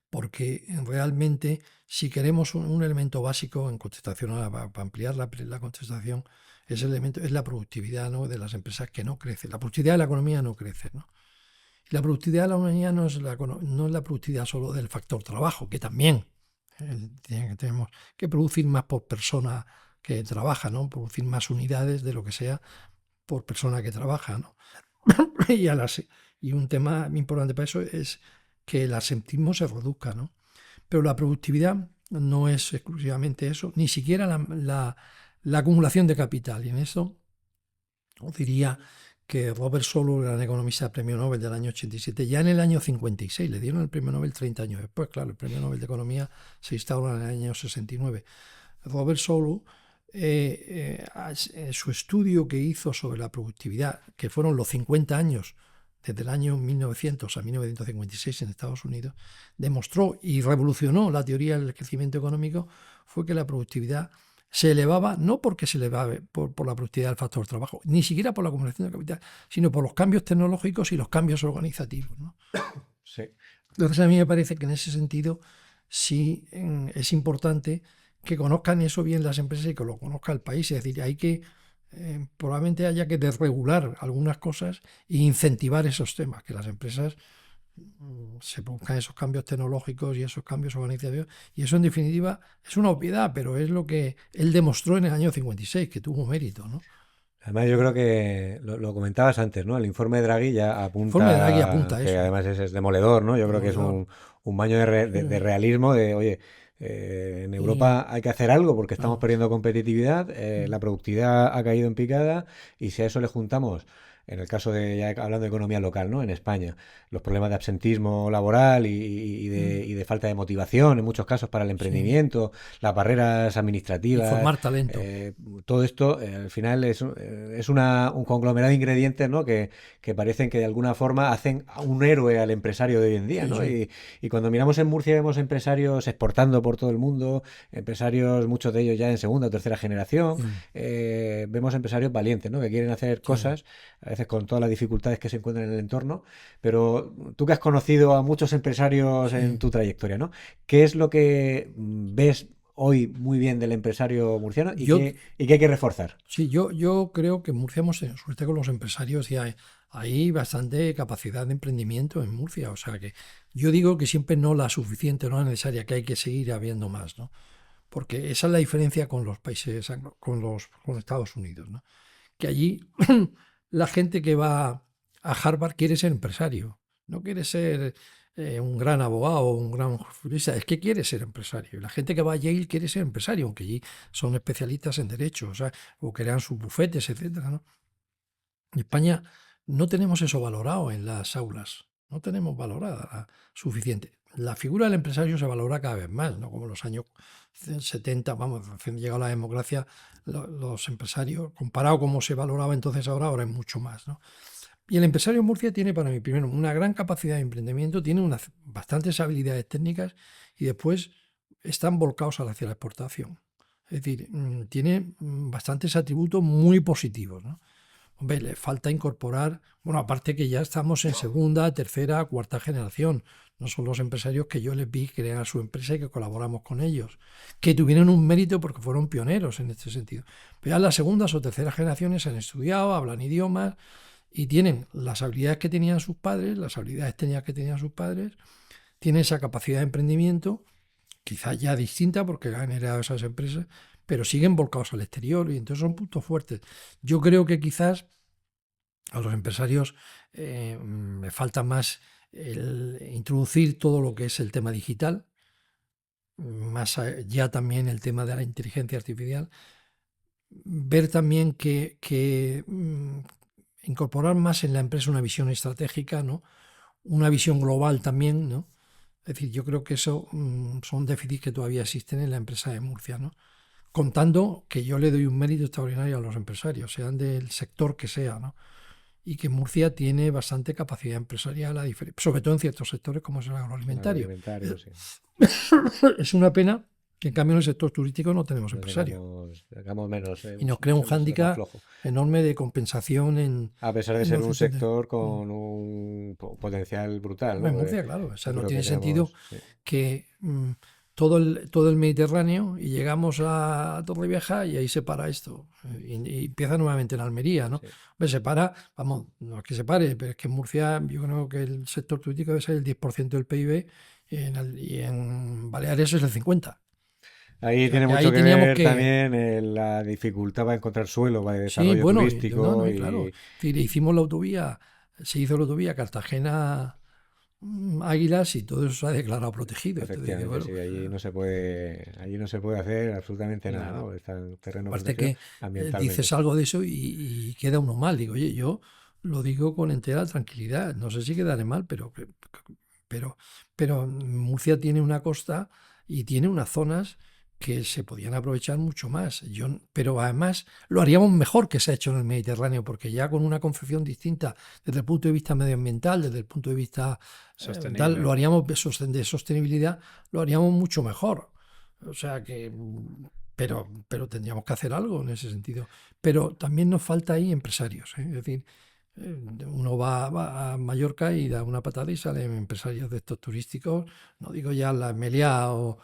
Porque realmente si queremos un elemento básico en contestación, para ampliar la contestación, ese elemento es la productividad, ¿no?, de las empresas que no crece. La productividad de la economía no crece, ¿no? Y la productividad de la economía no es la productividad solo del factor trabajo, que también tenemos que producir más por persona que trabaja, ¿no? Producir más unidades de lo que sea por persona que trabaja, ¿no? Y un tema importante para eso es que el absentismo se reduzca, ¿no? Pero la productividad no es exclusivamente eso, ni siquiera la acumulación de capital. Y en eso os diría que Robert Solow, gran economista premio Nobel del año 87, ya en el año 56, le dieron el premio Nobel 30 años después, claro, el premio Nobel de Economía se instaura en el año 69. Robert Solow, su estudio que hizo sobre la productividad, que fueron los 50 años, desde el año 1900 a 1956 en Estados Unidos, demostró y revolucionó la teoría del crecimiento económico, fue que la productividad se elevaba no porque se elevaba por la productividad del factor trabajo, ni siquiera por la acumulación de capital, sino por los cambios tecnológicos y los cambios organizativos, ¿no? Sí. Entonces a mí me parece que en ese sentido sí es importante que conozcan eso bien las empresas y que lo conozca el país. Es decir, hay que probablemente haya que desregular algunas cosas e incentivar esos temas, que las empresas se produzcan esos cambios tecnológicos y esos cambios organizativos. Y eso, en definitiva, es una obviedad, pero es lo que él demostró en el año 56, que tuvo mérito, ¿no? Además, yo creo que lo comentabas antes, ¿no? El informe de Draghi ya El informe de Draghi apunta que eso. además es demoledor, ¿no? Yo creo que es un baño de realismo de, oye, en Europa hay que hacer algo porque estamos perdiendo competitividad, la productividad ha caído en picada, y si a eso le juntamos, en el caso de, ya hablando de economía local, ¿no?, en España, los problemas de absentismo laboral y de falta de motivación en muchos casos para el emprendimiento, las barreras Y administrativas, formar talento. todo esto al final es un conglomerado de ingredientes, ¿no?, que parecen que de alguna forma hacen un héroe al empresario de hoy en día, ¿no? Sí. Y cuando miramos en Murcia vemos empresarios exportando por todo el mundo, empresarios, muchos de ellos ya en segunda o tercera generación, vemos empresarios valientes, ¿no?, que quieren hacer cosas, a veces con todas las dificultades que se encuentran en el entorno. Pero tú, que has conocido a muchos empresarios en tu trayectoria, ¿no?, ¿qué es lo que ves hoy muy bien del empresario murciano y qué hay que reforzar? Sí, yo creo que en Murcia hemos tenido suerte con los empresarios y hay bastante capacidad de emprendimiento en Murcia. O sea que yo digo que siempre no la suficiente, no la necesaria, que hay que seguir habiendo más, ¿no? Porque esa es la diferencia con los países, con Estados Unidos, ¿no? Que allí la gente que va a Harvard quiere ser empresario, no quiere ser un gran abogado o un gran jurista, es que quiere ser empresario. Y la gente que va a Yale quiere ser empresario, aunque allí son especialistas en derecho, o crean sus bufetes, etcétera, ¿no? En España no tenemos eso valorado en las aulas, no tenemos valorada suficiente. La figura del empresario se valora cada vez más, ¿no? Como en los años 70, vamos, recién llegado la democracia, los empresarios, comparado con cómo se valoraba entonces, ahora es mucho más, ¿no? Y el empresario en Murcia tiene, para mí, primero, una gran capacidad de emprendimiento, tiene bastantes habilidades técnicas y después están volcados hacia la exportación. Es decir, tiene bastantes atributos muy positivos, ¿no? Hombre, le falta incorporar, bueno, aparte que ya estamos en segunda, tercera, cuarta generación. No son los empresarios que yo les vi crear su empresa y que colaboramos con ellos, que tuvieron un mérito porque fueron pioneros en este sentido. Pero ya las segundas o terceras generaciones han estudiado, hablan idiomas y tienen las habilidades que tenían sus padres, las habilidades técnicas que tenían sus padres, tienen esa capacidad de emprendimiento, quizás ya distinta porque han heredado esas empresas, pero siguen volcados al exterior y entonces son puntos fuertes. Yo creo que quizás a los empresarios me falta más introducir todo lo que es el tema digital, más allá también el tema de la inteligencia artificial, ver también que incorporar más en la empresa una visión estratégica, ¿no? Una visión global también, ¿no? Es decir, yo creo que eso son déficits que todavía existen en la empresa de Murcia, ¿no? Contando que yo le doy un mérito extraordinario a los empresarios, sean del sector que sea, ¿no? Y que Murcia tiene bastante capacidad empresarial, sobre todo en ciertos sectores como es el agroalimentario. Sí. Es una pena Que en cambio en el sector turístico no tenemos No empresarios. tengamos menos, Y nos crea un ser más hándicap flojo. enorme de compensación A pesar de en ser los un centros. sector con un potencial brutal, En ¿no? Murcia, claro. O sea, No no creo tiene que sentido seamos... sí, que todo el Mediterráneo y llegamos a Torrevieja y ahí se para esto. Y empieza nuevamente en Almería, ¿no? sí. Hombre, se para, vamos, no es que se pare, pero es que en Murcia yo creo que el sector turístico debe ser el 10% del PIB y en Baleares es el 50%. O Ahí sea, tiene que mucho ahí que teníamos ver que... también la dificultad para encontrar suelo para el Sí, desarrollo bueno, no, turístico no, y claro. y Es decir, hicimos la autovía, se hizo la autovía Cartagena Águilas y todo eso se ha declarado protegido. Entonces, dice, efectivamente bueno, sí, pues, allí no se puede hacer absolutamente nada, Nada. ¿no? Está en terreno aparte protegido que ambientalmente. dices algo de eso y queda uno mal. Digo, oye, yo lo digo con entera tranquilidad. No sé si quedaré mal, pero, pero Murcia tiene una costa y tiene unas zonas que se podían aprovechar mucho más. Pero además lo haríamos mejor que se ha hecho en el Mediterráneo, porque ya con una concepción distinta desde el punto de vista medioambiental, desde el punto de vista tal, Sostenible. lo haríamos de sostenibilidad, lo haríamos mucho mejor. O sea que, pero tendríamos que hacer algo en ese sentido. Pero también nos falta ahí empresarios, ¿eh? Es decir, uno va a Mallorca y da una patada y salen empresarios de estos turísticos, no digo ya la Meliá o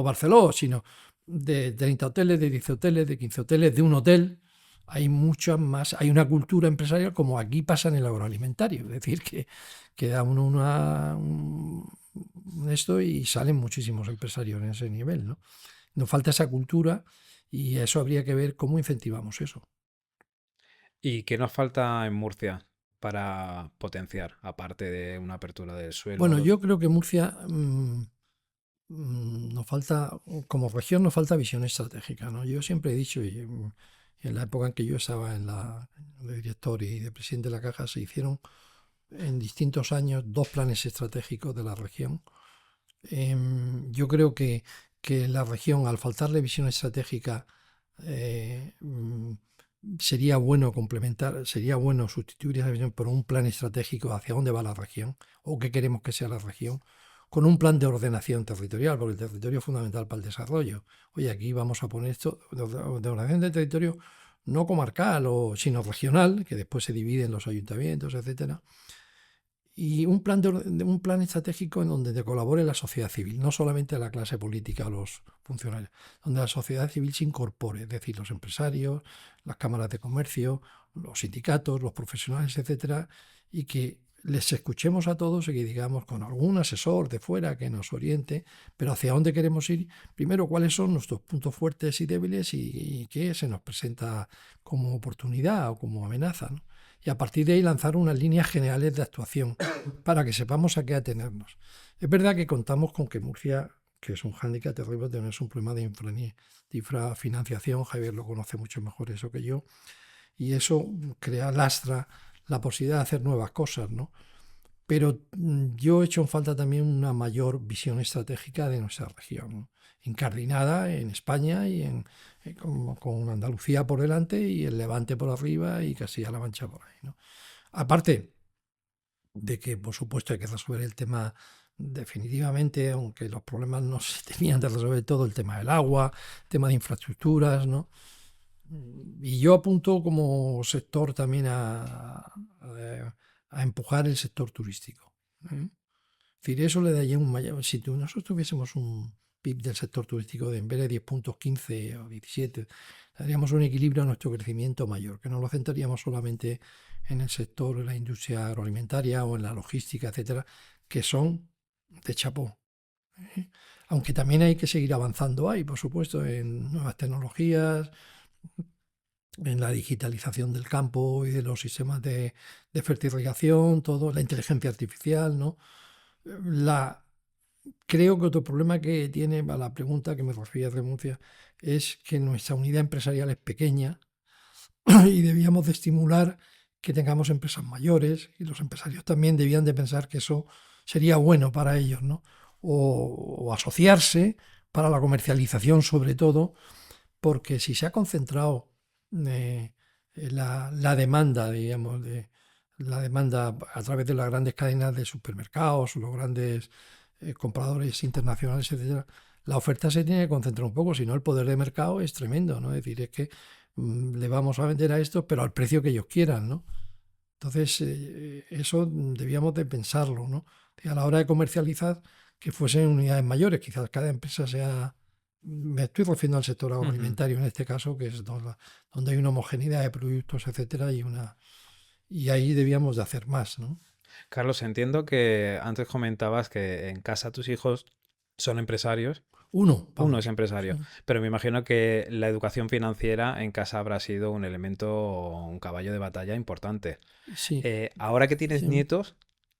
Barceló, sino de 30 hoteles, de 10 hoteles, de 15 hoteles, de un hotel. Hay muchas más, hay una cultura empresarial como aquí pasa en el agroalimentario, es decir, que da uno esto y salen muchísimos empresarios en ese nivel, ¿no? Nos falta esa cultura y eso habría que ver cómo incentivamos eso. ¿Y qué nos falta en Murcia para potenciar, aparte de una apertura del Bueno, suelo? yo creo que Murcia nos falta, como región nos falta visión estratégica, ¿no? Yo siempre he dicho, y en la época en que yo estaba de director y de presidente de la Caja, se hicieron en distintos años 2 planes estratégicos de la región. Yo creo que la región, al faltarle visión estratégica, sería bueno complementar, sería bueno sustituir esa visión por un plan estratégico hacia dónde va la región o qué queremos que sea la región, con un plan de ordenación territorial, porque el territorio es fundamental para el desarrollo. Oye, aquí vamos a poner esto de ordenación del territorio no comarcal sino regional, que después se divide en los ayuntamientos, etcétera, y un plan estratégico en donde te colabore la sociedad civil, no solamente la clase política o los funcionarios, donde la sociedad civil se incorpore, es decir, los empresarios, las cámaras de comercio, los sindicatos, los profesionales, etcétera, y que les escuchemos a todos y que digamos con algún asesor de fuera que nos oriente, pero hacia dónde queremos ir, primero cuáles son nuestros puntos fuertes y débiles y qué se nos presenta como oportunidad o como amenaza, ¿no? Y a partir de ahí lanzar unas líneas generales de actuación para que sepamos a qué atenernos. Es verdad que contamos con que Murcia, que es un hándicap terrible, tenemos un problema de infrafinanciación, Javier lo conoce mucho mejor eso que yo, y eso lastra la posibilidad de hacer nuevas cosas, ¿no? Pero yo he hecho en falta también una mayor visión estratégica de nuestra región, ¿no? Incardinada en España y con Andalucía por delante y el Levante por arriba y Castilla-La Mancha por ahí, ¿no? Aparte de que, por supuesto, hay que resolver el tema definitivamente, aunque los problemas no se tenían de resolver todo, el tema del agua, el tema de infraestructuras, ¿no? Y yo apunto como sector también a empujar el sector turístico, ¿eh? Es decir, eso le daría un mayor. Si nosotros tuviésemos un PIB del sector turístico de en vez de 10 puntos, 15 o 17, daríamos un equilibrio a nuestro crecimiento mayor, que no lo centraríamos solamente en el sector de la industria agroalimentaria o en la logística, etcétera, que son de chapó, ¿eh? Aunque también hay que seguir avanzando ahí, por supuesto, en nuevas tecnologías, en la digitalización del campo y de los sistemas de fertilización, todo, la inteligencia artificial, ¿no? Creo que otro problema que tiene, a la pregunta que me refería de Murcia, es que nuestra unidad empresarial es pequeña y debíamos de estimular que tengamos empresas mayores y los empresarios también debían de pensar que eso sería bueno para ellos, ¿no? O asociarse para la comercialización sobre todo, porque si se ha concentrado la demanda, digamos, la demanda a través de las grandes cadenas de supermercados, los grandes compradores internacionales, etcétera, la oferta se tiene que concentrar un poco, si no el poder de mercado es tremendo, ¿no? Es decir, es que le vamos a vender a estos, pero al precio que ellos quieran, ¿no? Entonces, eso debíamos de pensarlo, ¿no? Y a la hora de comercializar, que fuesen unidades mayores, quizás cada empresa sea... Me estoy refiriendo al sector agroalimentario en este caso, que es donde hay una homogeneidad de productos, etcétera, y ahí debíamos de hacer más, ¿no? Carlos, entiendo que antes comentabas que en casa tus hijos son empresarios. Uno, Uno es vamos. empresario, Sí, pero me imagino que la educación financiera en casa habrá sido un elemento, un caballo de batalla importante. sí, Ahora que tienes sí. nietos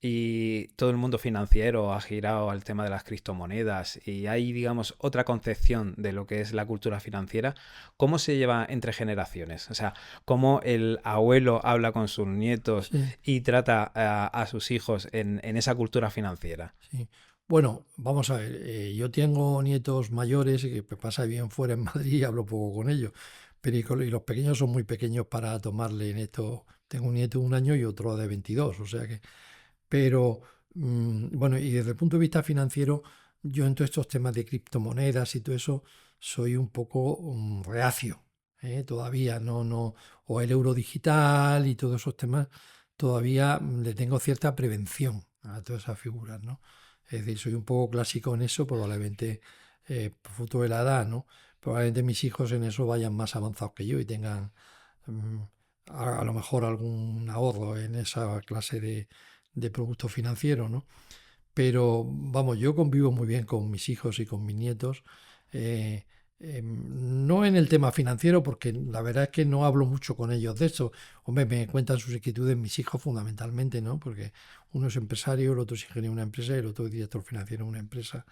y todo el mundo financiero ha girado al tema de las criptomonedas y hay, digamos, otra concepción de lo que es la cultura financiera, ¿cómo se lleva entre generaciones? O sea, ¿cómo el abuelo habla con sus nietos Sí, y trata a sus hijos en esa cultura financiera? sí. Bueno, vamos a ver, yo tengo nietos mayores y que me pasa bien fuera en Madrid y hablo poco con ellos, pero y los pequeños son muy pequeños para tomarle en esto. Tengo un nieto de 1 año y otro de 22, o sea que, pero bueno, y desde el punto de vista financiero, yo en todos estos temas de criptomonedas y todo eso, soy un poco reacio, todavía, o el euro digital y todos esos temas, todavía le tengo cierta prevención a todas esas figuras, ¿no? Es decir, soy un poco clásico en eso, probablemente por fruto de la edad, ¿no? Probablemente mis hijos en eso vayan más avanzados que yo y tengan mm, a lo mejor algún ahorro en esa clase de producto financiero, ¿no? Pero vamos, yo convivo muy bien con mis hijos y con mis nietos. eh, no en el tema financiero, porque la verdad es que no hablo mucho con ellos de eso. Hombre, me cuentan sus inquietudes mis hijos fundamentalmente, ¿no? Porque uno es empresario, el otro es ingeniero de una empresa y el otro es director financiero de una empresa.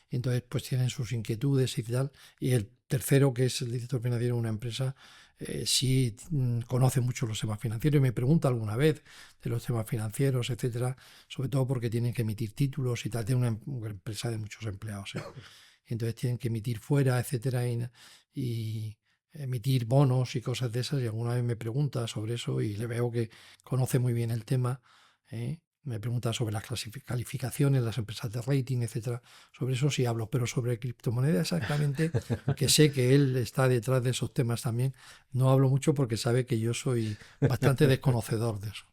Y entonces, pues tienen sus inquietudes y tal. Y el tercero, que es el director financiero de una empresa, sí conoce mucho los temas financieros y me pregunta alguna vez de los temas financieros, etcétera, sobre todo porque tienen que emitir títulos y tal. Tiene una empresa de muchos empleados, ¿eh? Y entonces tienen que emitir fuera, etcétera, y emitir bonos y cosas de esas. Y alguna vez me pregunta sobre eso y le veo que conoce muy bien el tema, ¿eh? Me pregunta sobre las calificaciones, las empresas de rating, etcétera. Sobre eso sí hablo, pero sobre criptomonedas exactamente, que sé que él está detrás de esos temas también, no hablo mucho porque sabe que yo soy bastante desconocedor de eso.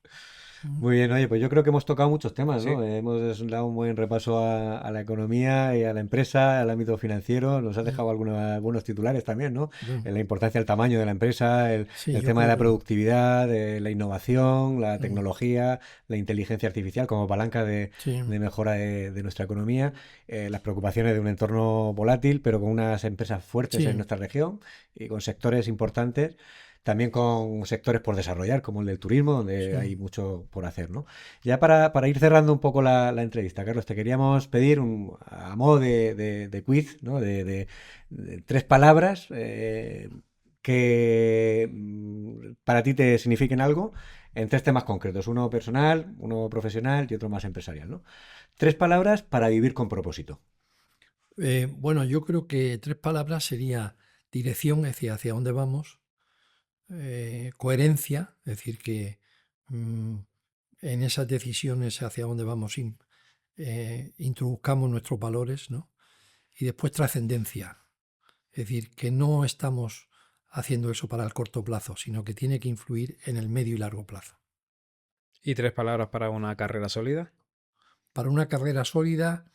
Mm. Muy bien, oye, pues yo creo que hemos tocado muchos temas, Sí. ¿no? Hemos dado un buen repaso a la economía y a la empresa, al ámbito financiero. Nos has Sí, dejado algunos titulares también, ¿no? bueno, La importancia del tamaño de la empresa, sí, el yo tema de creo la que productividad, de la innovación, la mm, tecnología, la inteligencia artificial como palanca sí, de mejora de nuestra economía, las preocupaciones de un entorno volátil, pero con unas empresas fuertes en sí, nuestra región y con sectores importantes. También con sectores por desarrollar, como el del turismo, donde sí. hay mucho por hacer, ¿no? Ya para ir cerrando un poco la entrevista, Carlos, te queríamos pedir a modo de quiz, ¿no? De 3 palabras que para ti te signifiquen algo en 3 temas concretos, uno personal, uno profesional y otro más empresarial, ¿no? 3 palabras para vivir con propósito. Bueno, yo creo que 3 palabras sería dirección, es decir, hacia dónde vamos, coherencia, es decir, que mm, en esas decisiones hacia dónde vamos introduzcamos nuestros valores, ¿no? Y después trascendencia, es decir, que no estamos haciendo eso para el corto plazo, sino que tiene que influir en el medio y largo plazo. ¿Y 3 palabras para una carrera sólida? Para una carrera sólida,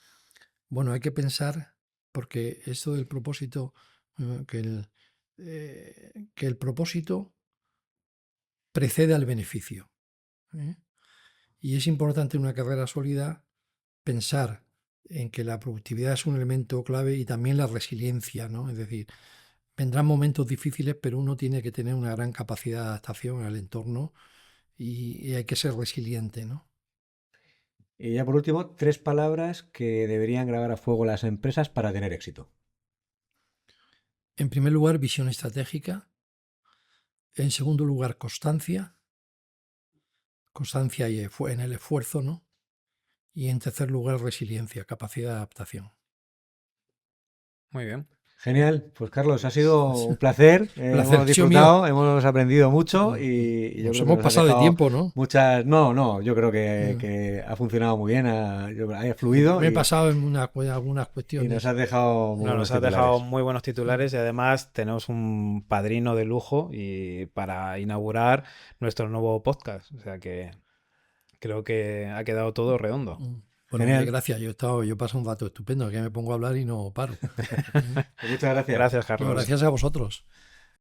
bueno, hay que pensar, porque esto del propósito, que el propósito precede al beneficio, ¿eh? Y es importante en una carrera sólida pensar en que la productividad es un elemento clave y también la resiliencia, ¿no? Es decir, vendrán momentos difíciles, pero uno tiene que tener una gran capacidad de adaptación al entorno y hay que ser resiliente, ¿no? Y ya por último, 3 palabras que deberían grabar a fuego las empresas para tener éxito. En primer lugar, visión estratégica. En segundo lugar, constancia. Constancia en el esfuerzo, ¿no? Y en tercer lugar, resiliencia, capacidad de adaptación. Muy bien. Genial, pues Carlos, ha sido un placer, Placer, hemos disfrutado, hemos aprendido mucho y yo Nos creo que hemos nos has pasado de dejado tiempo, ¿no? muchas... No, yo creo que ha funcionado muy bien, ha fluido Me he pasado en algunas y cuestiones. nos has dejado muy No, buenos nos has dejado titulares. muy buenos titulares y además tenemos un padrino de lujo y para inaugurar nuestro nuevo podcast. O sea que creo que ha quedado todo redondo. Bueno, Genial. gracias. Yo he pasado un rato estupendo, que me pongo a hablar y no paro. Pues muchas gracias. Gracias, No, Carlos. gracias a vosotros.